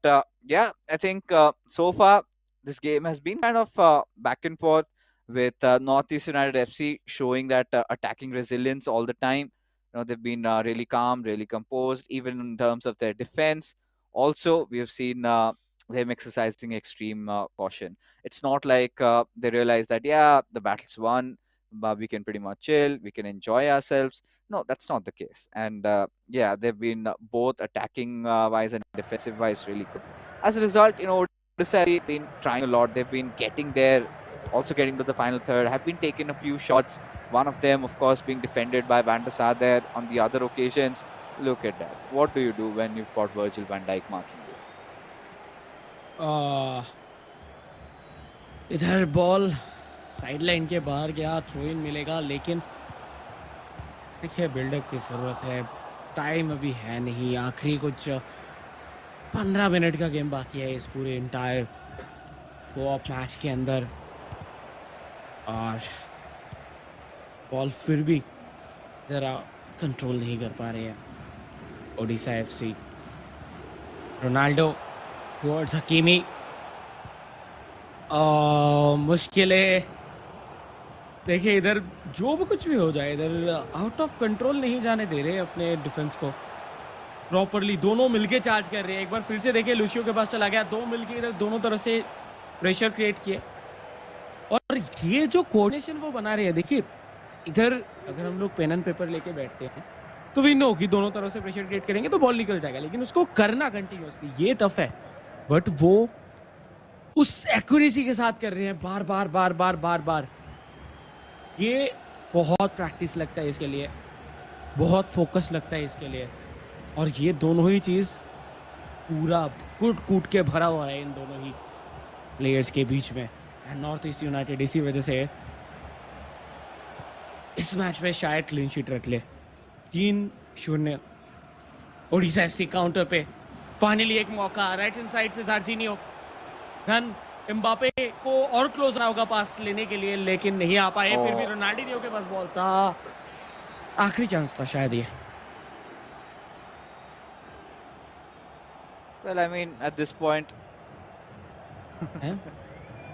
yeah, I think so far this game has been kind of back and forth with Northeast United FC showing that attacking resilience all the time. They've been really calm, really composed, even in terms of their defense. Also, we have seen them exercising extreme caution. It's not like they realize that, yeah, the battle's won, but we can pretty much chill, we can enjoy ourselves. No, that's not the case. And yeah, they've been both attacking wise and defensive wise really good. As a result, Odisha have been trying a lot. They've been getting there, also getting to the final third, have been taking a few shots. One of them, of course, being defended by Van der Sar there. On the other occasions, look at that. What do you do when you've got Virgil van Dijk marking you? इधर ball side line के बाहर गया, throw in मिलेगा, लेकिन देखिए buildup की ज़रूरत है, टाइम अभी है नहीं, आखिरी कुछ 15 मिनट का गेम बाकी है इस पूरे इंटायर कोऑप मैच के अंदर। और बॉल फिर भी ज़रा कंट्रोल नहीं कर पा रहे हैं Odisha FC. Ronaldo towards Hakimi, मुश्किल है। देखिए इधर जो भी कुछ भी हो जाए, इधर आउट ऑफ कंट्रोल नहीं जाने दे रहे अपने डिफेंस को प्रॉपरली। दोनों मिलके चार्ज कर रहे हैं। एक बार फिर से देखिए लुशियो के पास चला गया, दो मिलके इधर दोनों तरफ से प्रेशर क्रिएट किए और ये जो कोऑर्डिनेशन वो बना रहे हैं। देखिए इधर अगर हम लोग पेन एंड पेपर लेके बैठते हैं तो वी नो कि दोनों तरफ से प्रेशर क्रिएट करेंगे तो बॉल निकल जाएगा, लेकिन उसको करना कंटिन्यूअसली ये टफ है। बट वो उस एक्यूरेसी के साथ कर रहे हैं, बार बार बार बार बार बार। ये बहुत प्रैक्टिस लगता है इसके लिए, बहुत फोकस लगता है इसके लिए, और ये दोनों ही चीज़ पूरा कूट कूट के भरा हुआ है इन दोनों ही प्लेयर्स के बीच में। एंड नॉर्थ ईस्ट यूनाइटेड इसी वजह से इस मैच में शायद क्लीन शीट रख ले। 3-0 ओडिशा एफसी काउंटर पे। फाइनली एक मौका राइट हैंड साइड से जार्जिनियो, धन एम्बापे को और क्लोज ना होगा पास लेने के लिए, लेकिन नहीं आ पाए। फिर भी रोनाल्डिनियो के पास बॉल था, आखिरी चांस था शायद ये। Well, I mean, at this point,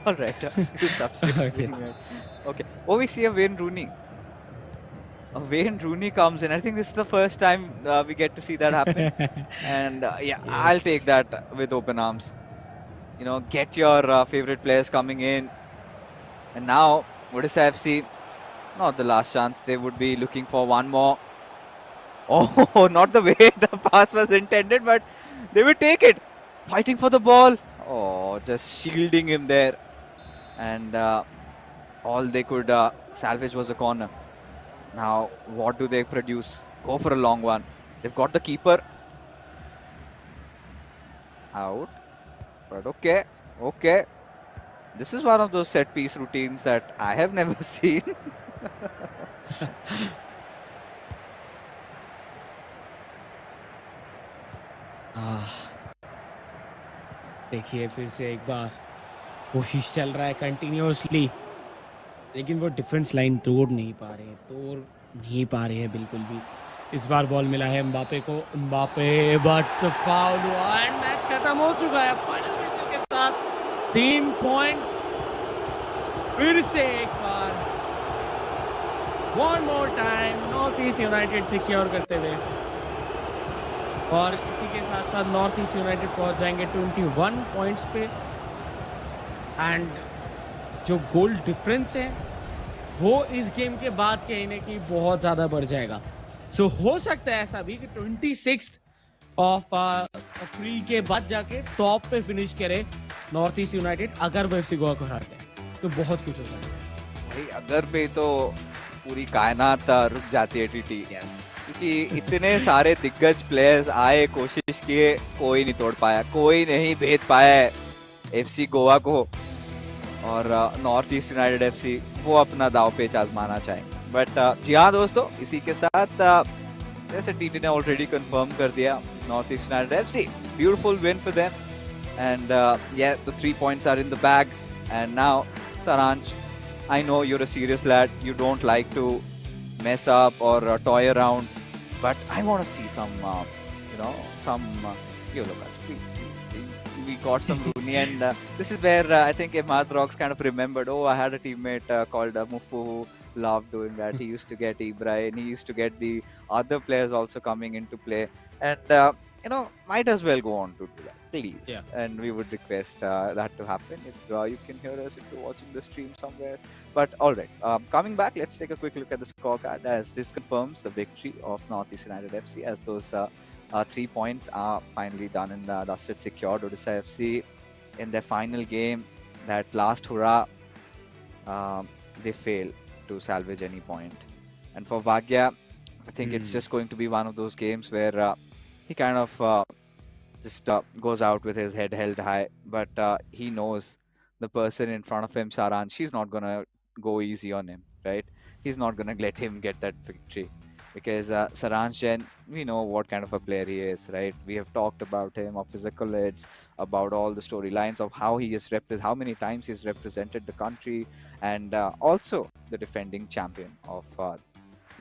all right. Okay. Okay. Oh, we see a Wayne Rooney. A Wayne Rooney comes in. I think this is the first time we get to see that happen. And yeah, I'll take that with open arms. Get your favorite players coming in. And now, Odisha FC, not the last chance. They would be looking for one more. Oh, not the way the pass was intended, but they will take it. Fighting for the ball. Oh, just shielding him there. And all they could salvage was a corner. Now, what do they produce? Go for a long one. They've got the keeper out. But okay. This is one of those set piece routines that I have never seen. देखिए फिर से एक बार कोशिश चल रहा है continuously, लेकिन वो डिफेंस लाइन तोड़ नहीं पा रहे हैं बिल्कुल भी। इस बार बॉल मिला है एम्बापे को, बट फाउल हुआ एंड मैच खत्म हो चुका है फाइनल विसल के साथ। 3 पॉइंट्स फिर से एक बार, one more time North East United secure करते हुए, और इसी के साथ साथ नॉर्थ ईस्ट यूनाइटेड पहुंच जाएंगे 21 पॉइंट्स पे। एंड जो गोल डिफरेंस है वो इस गेम के बाद कहीं ना कहीं बहुत ज्यादा बढ़ जाएगा। सो हो सकता है ऐसा भी कि 26 अप्रैल के बाद जाके टॉप पे फिनिश करे नॉर्थ ईस्ट यूनाइटेड, अगर वो एफसी गोवा को हराते हैं तो बहुत कुछ हो सकता है भाई। अगर पे तो पूरी कायनात रुक जाती है टीटी। क्योंकि इतने सारे दिग्गज प्लेयर्स आए, कोशिश किए, कोई नहीं तोड़ पाया, कोई नहीं भेद पाया एफसी गोवा को। और नॉर्थ ईस्ट यूनाइटेड एफसी वो अपना दाव पेच आजमाना चाहेंगे। बट जी हाँ दोस्तों, इसी के साथ जैसे टीटी ने ऑलरेडी कंफर्म कर दिया, north East United FC beautiful win for them and yeah, the 3 points are in the bag. And now Saransh, I know you're a serious lad, you don't like to mess up or toy around, but I want to see some YOLO match, please. We got some Rooney, and this is where I think Emad Rocks kind of remembered, oh, I had a teammate called Mufu who loved doing that. He used to get Ibra, and he used to get the other players also coming into play, and might as well go on to do that, please. Yeah. And we would request that to happen if you can hear us, if you're watching the stream somewhere. But all right, coming back, let's take a quick look at the scorecard, as this confirms the victory of Northeast United FC, as those 3 points are finally done and dusted, secured. Odisha FC in their final game, that last hurrah, they fail to salvage any point. And for Bhagya, I think it's just going to be one of those games where he kind of just goes out with his head held high, but he knows the person in front of him, Saran, she's not going to go easy on him, right? He's not going to let him get that victory. Because Saransh Jain, we know what kind of a player he is, right? We have talked about him, of his accolades, about all the storylines of how he is how many times he's represented the country, and also the defending champion of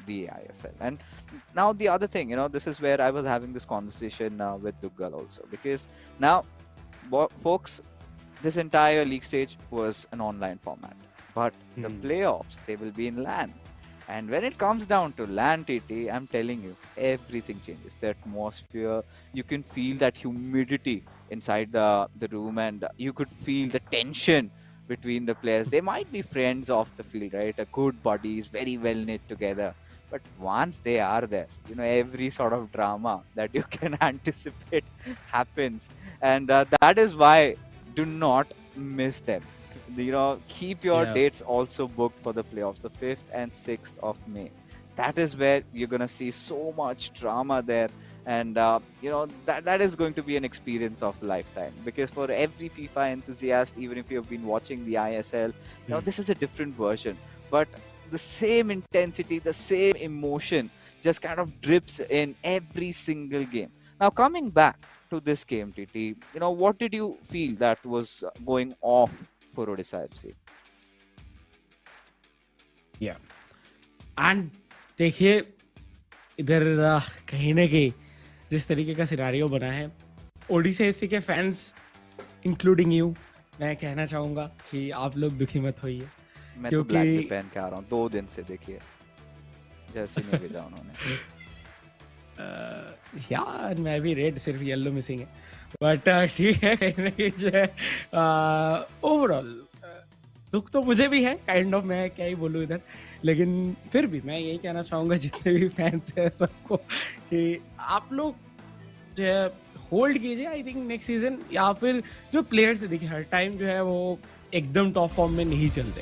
the eISL. And now the other thing, this is where I was having this conversation with Duggal also, because now, folks, this entire league stage was an online format, but the playoffs, they will be in LAN. And when it comes down to LAN, TT, I'm telling you, everything changes. The atmosphere, you can feel that humidity inside the room, and you could feel the tension between the players. They might be friends off the field, right? A good buddies, very well knit together. But once they are there, every sort of drama that you can anticipate happens. And that is why do not miss them. Keep your dates also booked for the playoffs, the 5th and 6th of May. That is where you're going to see so much drama there. And, that is going to be an experience of a lifetime. Because for every FIFA enthusiast, even if you've been watching the ISL, this is a different version. But the same intensity, the same emotion just kind of drips in every single game. Now, coming back to this game, TT, what did you feel that was going off for Odisha FC? Yeah. And देखिए इधर कहीं ना कहीं जिस तरीके का scenario बना है, ओडिशा एफसी के फैंस इंक्लूडिंग यू, मैं कहना चाहूंगा कि आप लोग दुखी मत होइए। मैं तो ब्लैक में पहन के आ रहा हूँ 2 दिन से, देखिए जर्सी नहीं भेजा उन्होंने। यार मैं भी रेड, सिर्फ येलो मिसिंग है, बट ठीक है। कहीं ना कहीं जो है ओवरऑल दुख तो मुझे भी है, काइंड ऑफ, मैं क्या ही बोलूँ इधर। लेकिन फिर भी मैं यही कहना चाहूँगा जितने भी फैंस हैं सबको, कि आप लोग जो है होल्ड कीजिए। आई थिंक नेक्स्ट सीजन, या फिर जो प्लेयर्स देखिए हर टाइम जो है वो एकदम टॉप फॉर्म में नहीं चलते,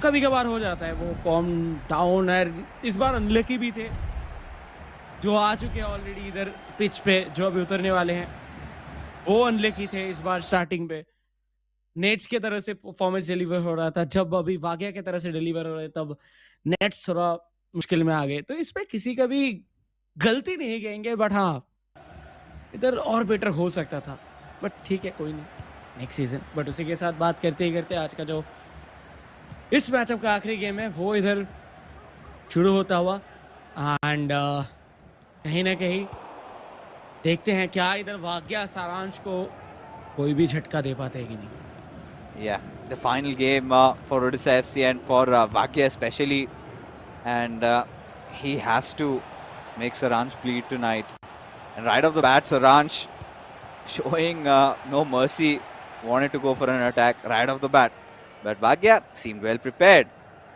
कभी कभार हो जाता है वो फॉर्म डाउन है। इस बार अनलकी भी थे, जो आ चुके हैं ऑलरेडी इधर पिच पे, जो अभी उतरने वाले हैं। वो अनलकी थे इस बार स्टार्टिंग पे। नेट्स की तरह से परफॉर्मेंस डिलीवर हो रहा था, जब अभी वागिया की तरह से डिलीवर हो रहे तब नेट्स थोड़ा मुश्किल में आ गए। तो इसमें किसी का भी गलती नहीं कहेंगे, बट हाँ, इधर और बेटर हो सकता था। बट ठीक है, कोई नहीं, नेक्स्ट सीजन। बट उसी के साथ बात करते ही करते आज का जो इस मैचअप का आखिरी गेम है वो इधर शुरू होता हुआ। एंड कहीं ना कहीं देखते हैं क्या इधर वाग्या सारांश को कोई भी झटका दे पाते हैं कि नहीं। Yeah, the final game for Odisha FC and for Vakya especially, and he has to make Saransh bleed tonight. And right off the bat, Saransh showing no mercy, wanted to go for an attack right off the bat, but Vakya seemed well prepared.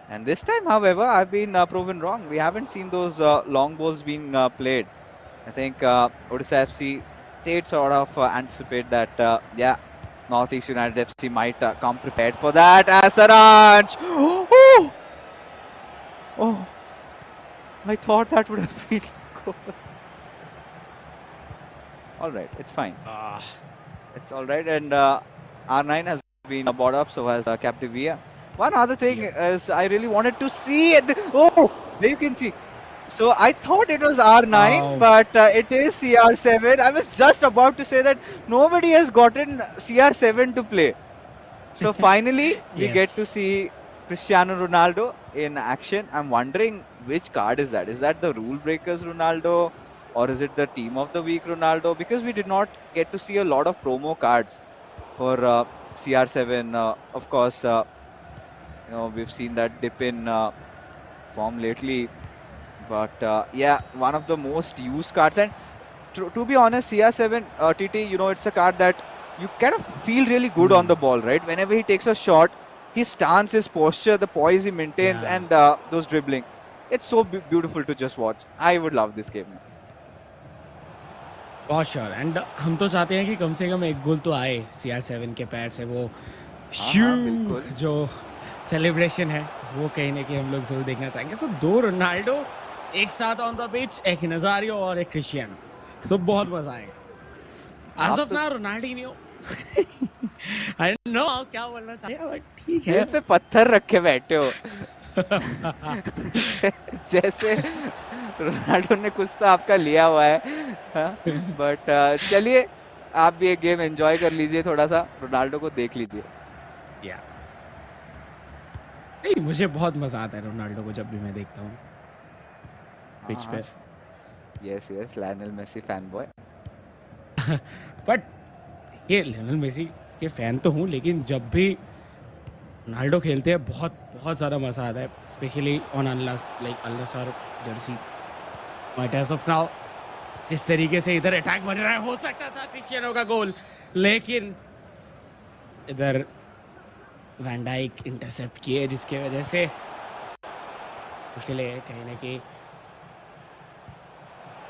And this time, however, I've been proven wrong. We haven't seen those long balls being played. I think Odisha FC did sort of anticipate that, yeah, Northeast United FC might come prepared for that. As Saranj! Oh! Oh! I thought that would have been goal. All right, it's fine. It's all right. And R9 has been brought up, so has Captivia. One other thing is I really wanted to see it. Oh! There you can see. So I thought it was R9, but it is CR7. I was just about to say that nobody has gotten CR7 to play. So finally, we get to see Cristiano Ronaldo in action. I'm wondering which card is that? Is that the Rule Breakers Ronaldo, or is it the Team of the Week Ronaldo? Because we did not get to see a lot of promo cards for CR7. Of course, we've seen that dip in form lately. But yeah, one of the most used cards. And to be honest, CR7 TT, it's a card that you kind of feel really good on the ball, right? Whenever he takes a shot, his stance, his posture, the poise he maintains, and those dribbling. It's so beautiful to just watch. I would love this game. बहुत sure. And हम तो चाहते हैं कि कम से कम एक गोल तो आए CR7 के पैर से। वो जो सेलिब्रेशन है वो कहीं ना कहीं हम लोग जरूर देखना चाहेंगे। सो दो रोनाल्डो एक साथ ऑन द पिच, एक नजारियो और एक क्रिस्टियानो। सो बहुत मजा आएगा। आज अपना रोनाल्डिनियो आई डोंट नो आप क्या बोलना चाहेंगे, बट ठीक है। पे पत्थर रखे बैठे हो जैसे रोनाल्डो ने कुछ तो आपका लिया हुआ है। बट चलिए, आप भी एक गेम एंजॉय कर लीजिए, थोड़ा सा रोनाल्डो को देख लीजिए। नहीं, मुझे बहुत मजा आता है रोनाल्डो को जब भी मैं देखता हूँ पिच पे। Yes Lionel Messi fan boy. But ये लायनल मेसी के फैन तो हूँ, लेकिन जब भी रोनाल्डो खेलते हैं बहुत बहुत ज़्यादा मज़ा आता है, specially on Al Nassr jersey. But as of now जिस तरीके से इधर अटैक बन रहा है, हो सकता था क्रिस्टियानो का गोल, लेकिन इधर वैन डाइक इंटरसेप्ट किए, जिसके वजह से मुश्किल है कहीं ना कहीं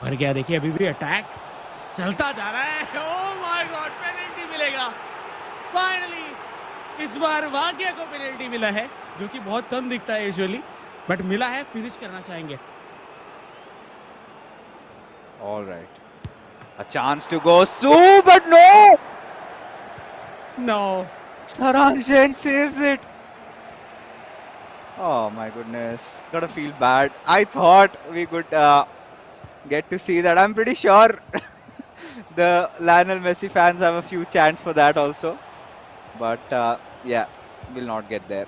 भर गया। देखिए अभी भी अटैक चलता जा रहा है। ओह माय गॉड, पेनल्टी मिलेगा फाइनली। इस बार वागिया को पेनल्टी मिला है, जो कि बहुत कम दिखता है यूजुअली, बट मिला है। फिनिश करना चाहेंगे। All right, a chance to go Sue, but no. Saranjan saves it. Oh my goodness, gotta feel bad. I thought we could get to see that. I'm pretty sure the Lionel Messi fans have a few chants for that also, but yeah, we'll not get there.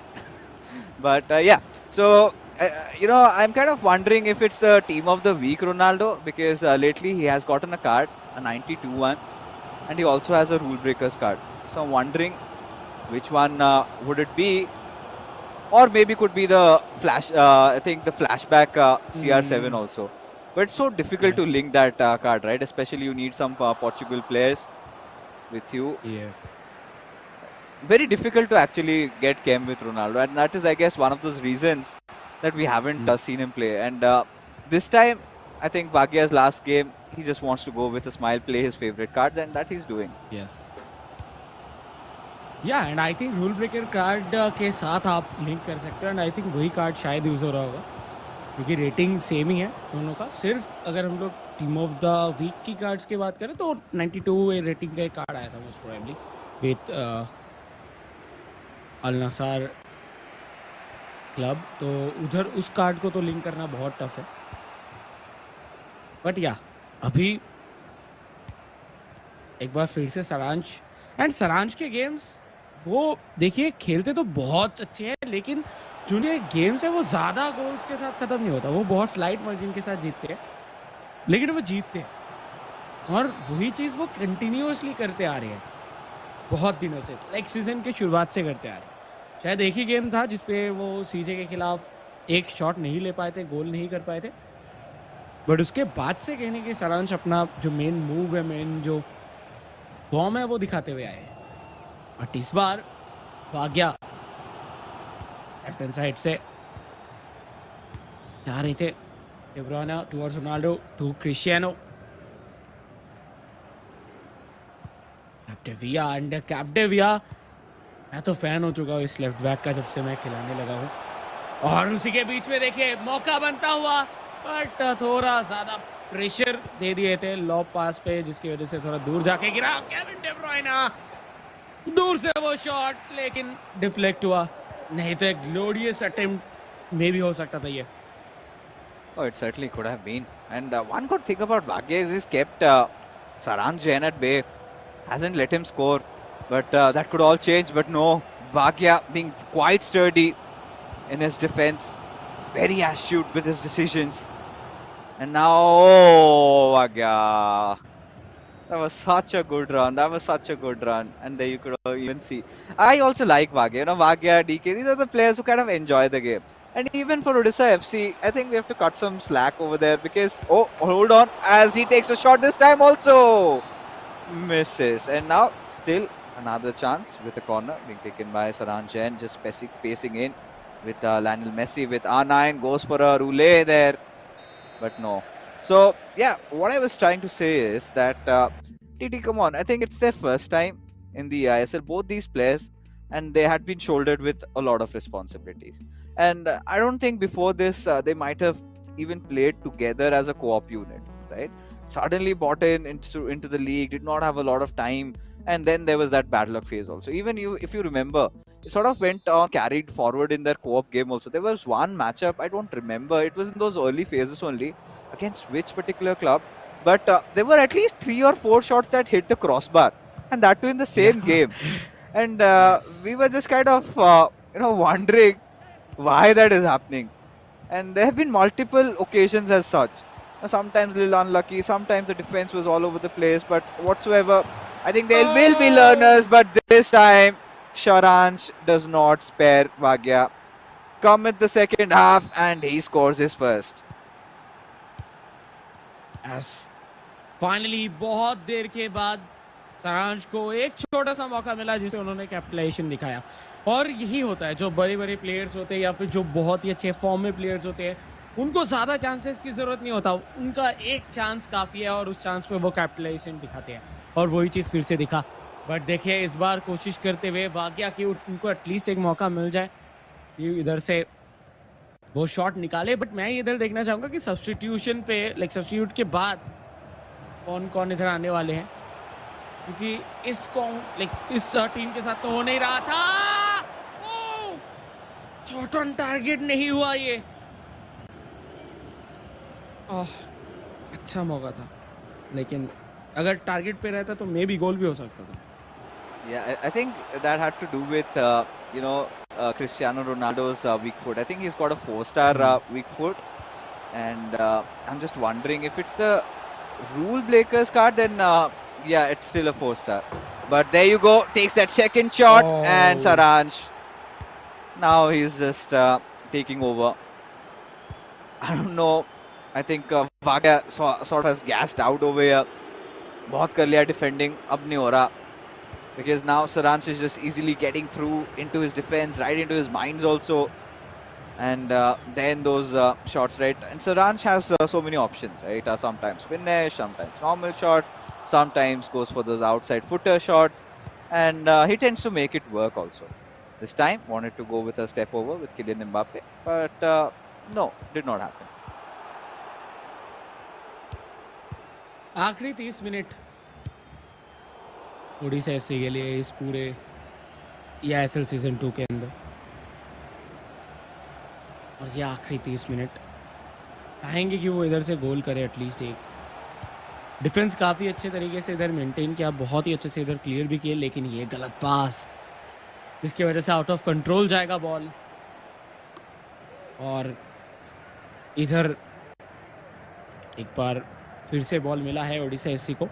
But yeah, so I'm kind of wondering if it's the Team of the Week Ronaldo, because lately he has gotten a card, a 92 one, and he also has a Rule Breakers card. So I'm wondering which one would it be, or maybe could be the flash. I think the flashback CR7 also. But it's so difficult to link that card, right? Especially you need some Portugal players with you. Very difficult to actually get chem with Ronaldo, and that is, I guess, one of those reasons that we haven't seen him play. And this time, I think Bhagia's last game, he just wants to go with a smile, play his favorite cards, and that he's doing. Yes. Yeah, and I think rule breaker card के साथ आप link कर सकते हो, and I think वही card शायद use हो रहा होगा। क्योंकि रेटिंग सेम ही है दोनों का। सिर्फ अगर हम लोग टीम ऑफ द वीक की कार्ड्स की बात करें तो 92 रेटिंग का एक कार्ड आया था most probably with Al Nassr club, तो उधर उस कार्ड को तो लिंक करना बहुत टफ है। बट या अभी एक बार फिर से सारांश, एंड सारांश के गेम्स वो देखिए खेलते तो बहुत अच्छे हैं, लेकिन जो ये गेम्स है वो ज़्यादा गोल्स के साथ ख़त्म नहीं होता। वो बहुत स्लाइट मार्जिन के साथ जीतते हैं, लेकिन वो जीतते हैं। और वही चीज़ वो कंटिन्यूसली करते आ रहे हैं बहुत दिनों से, लाइक सीजन के शुरुआत से करते आ रहे हैं। शायद एक ही गेम था जिसपे वो सीजे के खिलाफ एक शॉट नहीं ले पाए थे, गोल नहीं कर पाए थे, बट उसके बाद से कहने की सारांश अपना जो मेन मूव है, मेन जो फॉर्म है वो दिखाते हुए आए हैं। बट इस बार भाग्या लेफ्ट हैंड साइड से जा रहे थे, De Bruyne towards Ronaldo to Cristiano, Capdevia and Capdevia। मैं तो फैन हो चुका हूँ इस लेफ्ट बैक का जब से मैं खिलाने लगा हूँ। और उसी के बीच में देखिए मौका बनता हुआ, बट थोड़ा ज़्यादा प्रेशर दे दिए थे लॉब पास पे, जिसकी वजह से थोड़ा दूर जाके गिरा केविन डे ब्रुयना। दूर से वो शॉट लेकिन डिफ्लेक्ट हुआ, नहीं तो एक ग्लोरियस अटेम्प्ट में भी हो सकता था ये। Oh, it certainly could have been. And one good thing about Bhagya is he's kept Saranj Jain at bay, hasn't let him score. But that could all change. But no, Bhagya being quite sturdy in his defense, very astute with his decisions. And now, oh, Bhagya. That was such a good run. That was such a good run. And there you could even see. I also like Bhagya. You know, Bhagya, DK, these are the players who kind of enjoy the game. And even for Odisha FC, I think we have to cut some slack over there because, oh, hold on, as he takes a shot this time also. Misses. And now, still another chance with a corner being taken by Saran Jain, just pacing in with Lionel Messi with R9, goes for a roulette there. But no. So, yeah, what I was trying to say is that, TT, come on, I think it's their first time in the eISL, both these players, and they had been shouldered with a lot of responsibilities. And I don't think before this they might have even played together as a co-op unit, right? Suddenly bought into the league, did not have a lot of time, and then there was that bad luck phase also. Even if you remember, it sort of went on carried forward in their co-op game also. There was one matchup, I don't remember, it was in those early phases only, against which particular club, but there were at least 3 or 4 shots that hit the crossbar, and that too in the same game. And Yes. we were just kind of wondering why that is happening. And there have been multiple occasions as such. Sometimes a little unlucky, sometimes the defense was all over the place, but whatsoever, I think there will be learners, but this time Sharansh does not spare Bhagya. Come in the second half and he scores his first. Yes. Finally बहुत देर के बाद सारांश को एक छोटा सा मौका मिला जिसे उन्होंने कैपिटलाइजेशन दिखाया। और यही होता है, जो बड़े बड़े प्लेयर्स होते हैं या फिर जो बहुत ही अच्छे फॉर्म में प्लेयर्स होते हैं, उनको ज़्यादा चांसेस की ज़रूरत नहीं होता, उनका एक चांस काफ़ी है और उस चांस पे वो कैपिटलाइजेशन दिखाते हैं। और वही चीज़ फिर से दिखा। बट देखिए इस बार कोशिश करते हुए भाग्या कि उनको एटलीस्ट एक मौका मिल जाए कि इधर से वो शॉट निकाले। बट मैं इधर देखना चाहूँगा कि सब्स्टिट्यूशन पे, लाइक सब्स्टिट्यूट के बाद कौन कौन इधर आने वाले हैं, क्योंकि इस टीम के साथ तो हो नहीं रहा था। शॉट ऑन टारगेट नहीं हुआ ये। अच्छा मौका था, लेकिन अगर टारगेट पे रहता तो मे बी गोल भी हो सकता था। Yeah, I think that had to do with Cristiano Ronaldo's weak foot. I think he's got a 4-star weak foot, and I'm just wondering if it's the rule breakers card, then yeah, it's still a 4-star. But there you go, takes that second shot, and Saransh, now he's just taking over. I don't know, I think Bhagya sort of has gassed out over here. बहुत कर लिया defending, अब नहीं हो रहा, because now Saransh is just easily getting through into his defense, right into his mines also. And then those shots, right? And Saransh has so many options, right? Sometimes finish, sometimes normal shot, sometimes goes for those outside footer shots, and he tends to make it work also. This time wanted to go with a step over with Kylian Mbappe, but No, did not happen. आखिरी 30 minute Odisha FC के लिए इस पूरे ईआईएसएल season 2 के अंदर, और ये आखिरी 30 मिनट चाहेंगे कि वो इधर से गोल करे एटलीस्ट एक। डिफेंस काफ़ी अच्छे तरीके से इधर मेंटेन किया, बहुत ही अच्छे से इधर क्लियर भी किए, लेकिन ये गलत पास, जिसकी वजह से आउट ऑफ कंट्रोल जाएगा बॉल। और इधर एक बार फिर से बॉल मिला है ओडिशा एफसी को।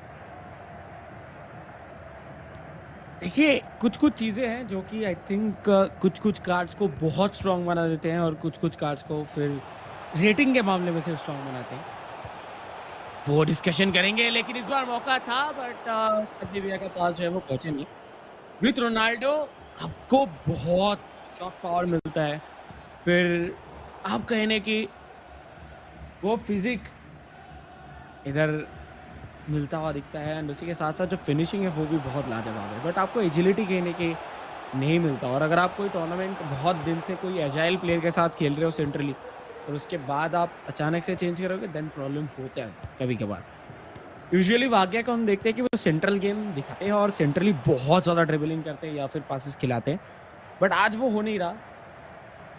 देखिए, कुछ-कुछ चीज़ें हैं जो कि आई थिंक कुछ-कुछ कार्ड्स को बहुत स्ट्रॉन्ग बना देते हैं और कुछ-कुछ कार्ड्स को फिर रेटिंग के मामले में सिर्फ स्ट्रॉन्ग बनाते हैं। वो डिस्कशन करेंगे, लेकिन इस बार मौका था बट कदीबिया का पास जो है वो पहुंचे नहीं। विथ रोनाल्डो आपको बहुत शॉट पावर मिलता है, फिर आप कहने कि वो फिजिक इधर मिलता हुआ दिखता है, एंड उसी के साथ साथ जो फिनिशिंग है वो भी बहुत लाजवाब है, बट आपको एजिलिटी कहने की नहीं मिलता। और अगर आप कोई टूर्नामेंट बहुत दिन से कोई एजाइल प्लेयर के साथ खेल रहे हो सेंट्रली, और उसके बाद आप अचानक से चेंज करोगे, देन प्रॉब्लम होता है कभी कभार। यूजुअली भाग्य को हम देखते हैं कि वो सेंट्रल गेम दिखाते हैं और सेंट्रली बहुत ज़्यादा ड्रिबलिंग करते हैं या फिर पासिस खिलाते हैं, बट आज वो हो नहीं रहा।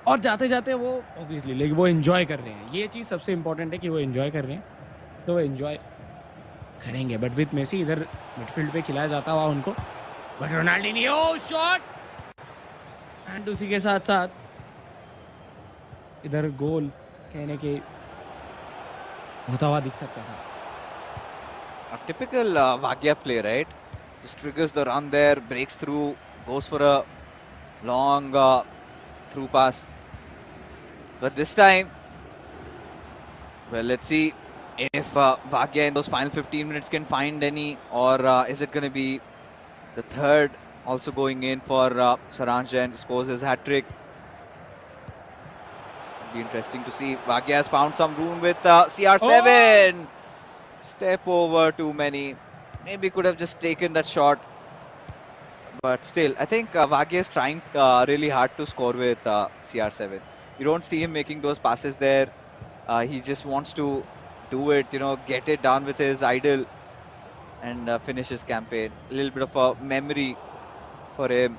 और जाते जाते वो ऑब्वियसली, लेकिन वो एंजॉय कर रहे हैं, ये चीज़ सबसे इंपॉर्टेंट है कि वो एंजॉय कर रहे हैं, तो वो एंजॉय करेंगे। बट विथ मेसी इधर मिडफील्ड पे खिलाया जाता हुआ उनको, बट रोनाल्डिनियो शॉट, एंड उसी के साथ साथ इधर गोल कहने के होता हुआ दिख सकता था। A typical Wagya play, right? Just triggers the run there, breaks through, goes for a long through pass. But this time, well, let's see if Wagya in those final 15 minutes can find any, or is it going to be the third also going in for Saranj and scores his hat-trick. It'll be interesting to see. Wagya has found some room with CR7. Oh! Step over too many. Maybe could have just taken that shot. But still, I think Wagya is trying really hard to score with CR7. You don't see him making those passes there. He just wants to do it, you know, get it down with his idol and finish his campaign. A little bit of a memory for him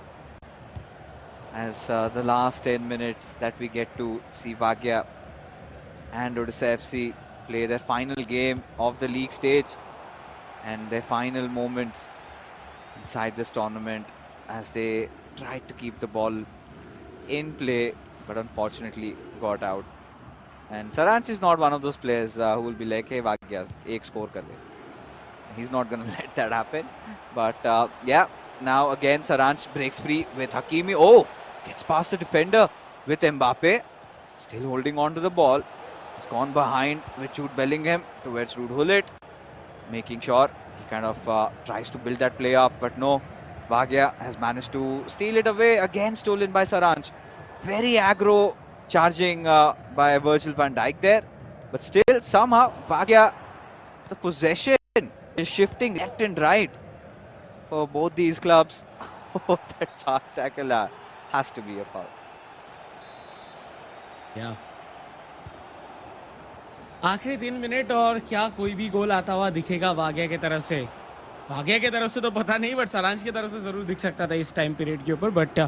as the last 10 minutes that we get to see Wagya and Odisha FC play their final game of the league stage and their final moments inside this tournament as they tried to keep the ball in play but unfortunately got out. And Saranch is not one of those players who will be like, hey Wagya, ek score kar le. He's not going to let that happen. But yeah, now again Saranch breaks free with Hakimi. Oh, gets past the defender with Mbappe. Still holding on to the ball. He's gone behind with Jude Bellingham towards Ruud Gullit. Making sure he kind of tries to build that play up. But no, Wagya has managed to steal it away. Again stolen by Saranch. Very aggro charging by Virgil van Dijk there. But still somehow Wagya, the possession is shifting left and right for both these clubs. Oh, that charge tackle has to be a foul. Yeah. आखिरी 3 minute और क्या कोई भी गोल आता हुआ दिखेगा वाग्या की तरफ से? वाग्या की तरफ से तो पता नहीं, बट सारांश की तरफ से जरूर दिख सकता था इस टाइम पीरियड के ऊपर। बट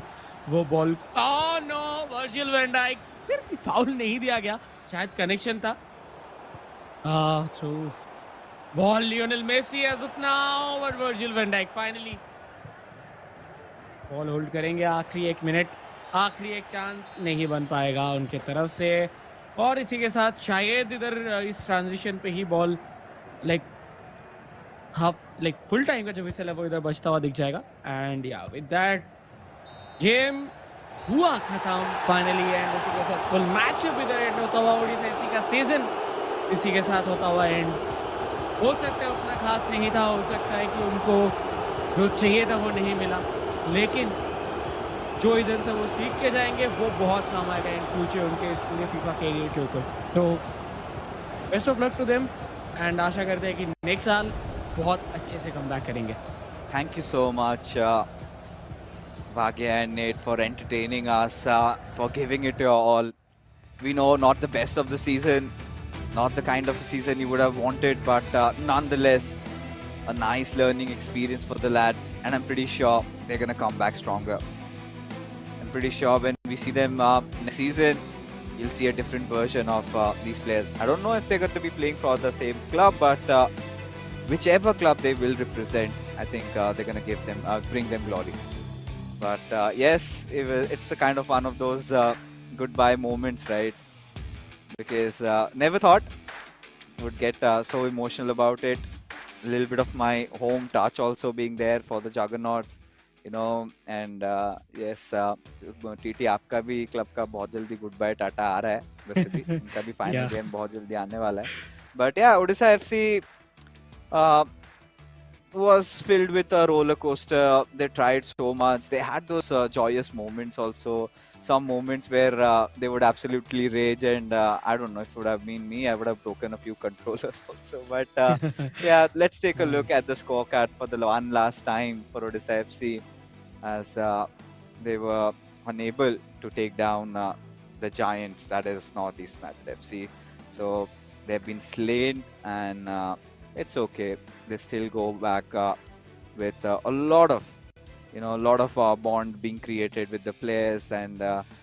वो ball, oh no, Virgil van Dijk, फिर भी फाउल नहीं दिया गया, शायद कनेक्शन था। Through ball Lionel Messi as of now, but Virgil van Dijk finally ball hold करेंगे। आखिरी 1 मिनट, आखिरी एक चांस नहीं बन पाएगा उनके तरफ से। और इसी के साथ शायद इधर इस ट्रांजिशन पे ही बॉल लाइक फुल टाइम का जो विसल है वो इधर बचता हुआ दिख जाएगा। एंड या विद दैट गेम हुआ खत्म फाइनली, एंड उसी के साथ फुल मैचअप इधर एंड होता हुआ, ओडिशा एफसी का सीजन इसी के साथ होता हुआ एंड। हो सकता है उतना खास नहीं था, हो सकता है कि उनको जो चाहिए था वो नहीं मिला, लेकिन जो इधर से वो सीख के जाएंगे वो बहुत काम आएगा इन फ्यूचर उनके इस पूरे फीफा कैरियर के ऊपर। तो best of luck to them, and आशा करते हैं कि नेक्स्ट साल बहुत अच्छे से कमबैक करेंगे। Thank you so much, Wagya and Nate, for entertaining us, for giving it your all. We know not the best of the season, not the kind of season you would have wanted, but nonetheless, a nice learning experience for the lads, and I'm pretty sure they're gonna come back stronger. I'm pretty sure when we see them next season, you'll see a different version of these players. I don't know if they're going to be playing for the same club, but whichever club they will represent, I think they're going to give them, bring them glory. But yes, it's a kind of one of those goodbye moments, right? Because never thought would get so emotional about it. A little bit of my home touch also being there for the Juggernauts, you know, and yes, TT आपका भी club का बहुत जल्दी good bye Tata आ रहा है, वैसे भी उनका भी फाइनल Yeah. गेम बहुत जल्दी आने वाला है. But yeah, Odisha FC was filled with a roller coaster. They tried so much. They had those joyous moments also. Some moments where they would absolutely rage, and I don't know if it would have been me, I would have broken a few controllers also. But yeah, let's take a look at the scorecard for the one last time for Odisha FC, as they were unable to take down the giants, that is Northeast United FC. So they've been slain, and it's okay. They still go back with a lot of, a lot of bond being created with the players, and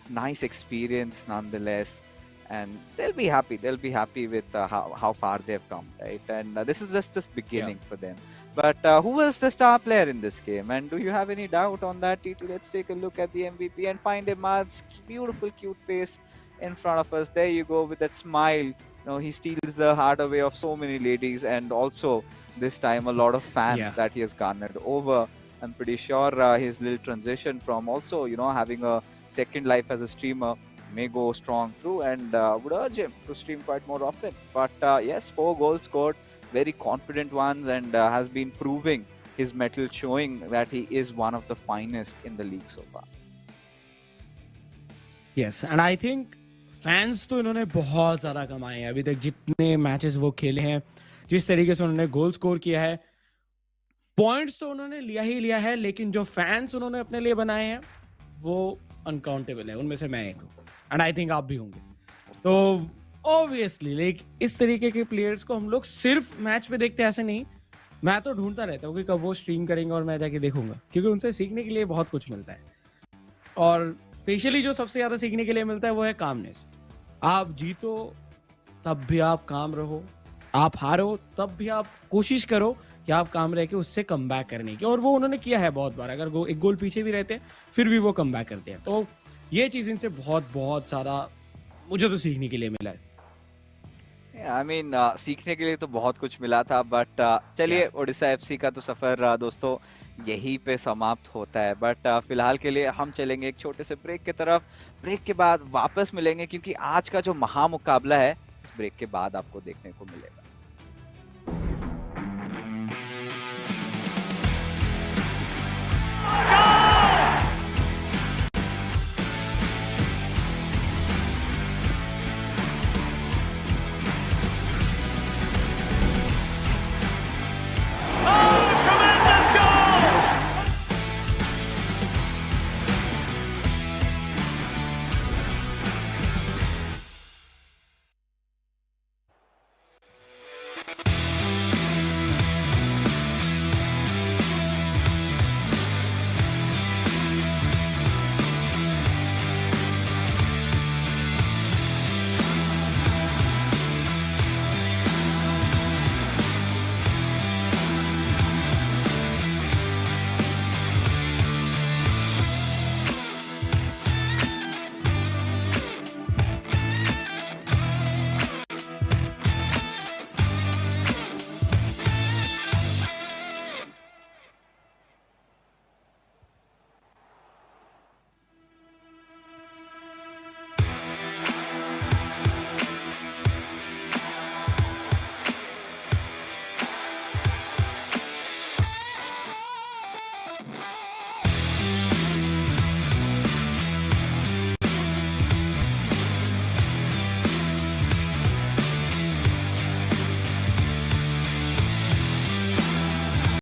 nice experience nonetheless. And they'll be happy. They'll be happy with how far they've come, right? And this is just this beginning for them. But who was the star player in this game? And do you have any doubt on that, TT? Let's take a look at the MVP and find Imad's beautiful, cute face in front of us. There you go with that smile. He steals the heart away of so many ladies, and also this time a lot of fans that he has garnered over. I'm pretty sure his little transition from also, having a second life as a streamer may go strong through, and would urge him to stream quite more often. But yes, 4 goals scored, very confident ones, and has been proving his mettle, showing that he is one of the finest in the league so far. Yes, and I think fans तो इन्होंने बहुत ज़्यादा कमाए हैं अभी तक, जितने matches वो खेले हैं, जिस तरीके से उन्होंने गोल स्कोर किया है, पॉइंट्स तो उन्होंने लिया ही लिया है, लेकिन जो फैंस उन्होंने अपने लिए बनाए हैं वो अनकाउंटेबल है. उनमें से मैं एक हूँ, एंड आई थिंक आप भी होंगे. तो ऑब्वियसली लाइक इस तरीके के प्लेयर्स को हम लोग सिर्फ मैच पे देखते हैं, ऐसे नहीं. मैं तो ढूंढता रहता हूँ कि कब वो स्ट्रीम करेंगे और मैं जाके देखूंगा, क्योंकि उनसे सीखने के लिए बहुत कुछ मिलता है. और स्पेशली जो सबसे ज्यादा सीखने के लिए मिलता है वो है कामनेस. आप जीतो तब भी आप काम रहो, आप हारो तब भी आप कोशिश करो कि आप काम रह के उससे कम बैक करने की, और वो उन्होंने किया है बहुत बार. अगर एक गोल पीछे भी रहते हैं फिर भी वो कम बैक करते हैं. तो ये चीज इनसे बहुत बहुत ज्यादा मुझे तो सीखने के लिए मिला है. सीखने के लिए तो बहुत कुछ मिला था, बट चलिए ओडिशा एफसी का तो सफर दोस्तों यहीं पे समाप्त होता है. बट फिलहाल के लिए हम चलेंगे एक छोटे से ब्रेक की तरफ. ब्रेक के बाद वापस मिलेंगे, क्योंकि आज का जो महामुकाबला है इस ब्रेक के बाद आपको देखने को मिलेगा.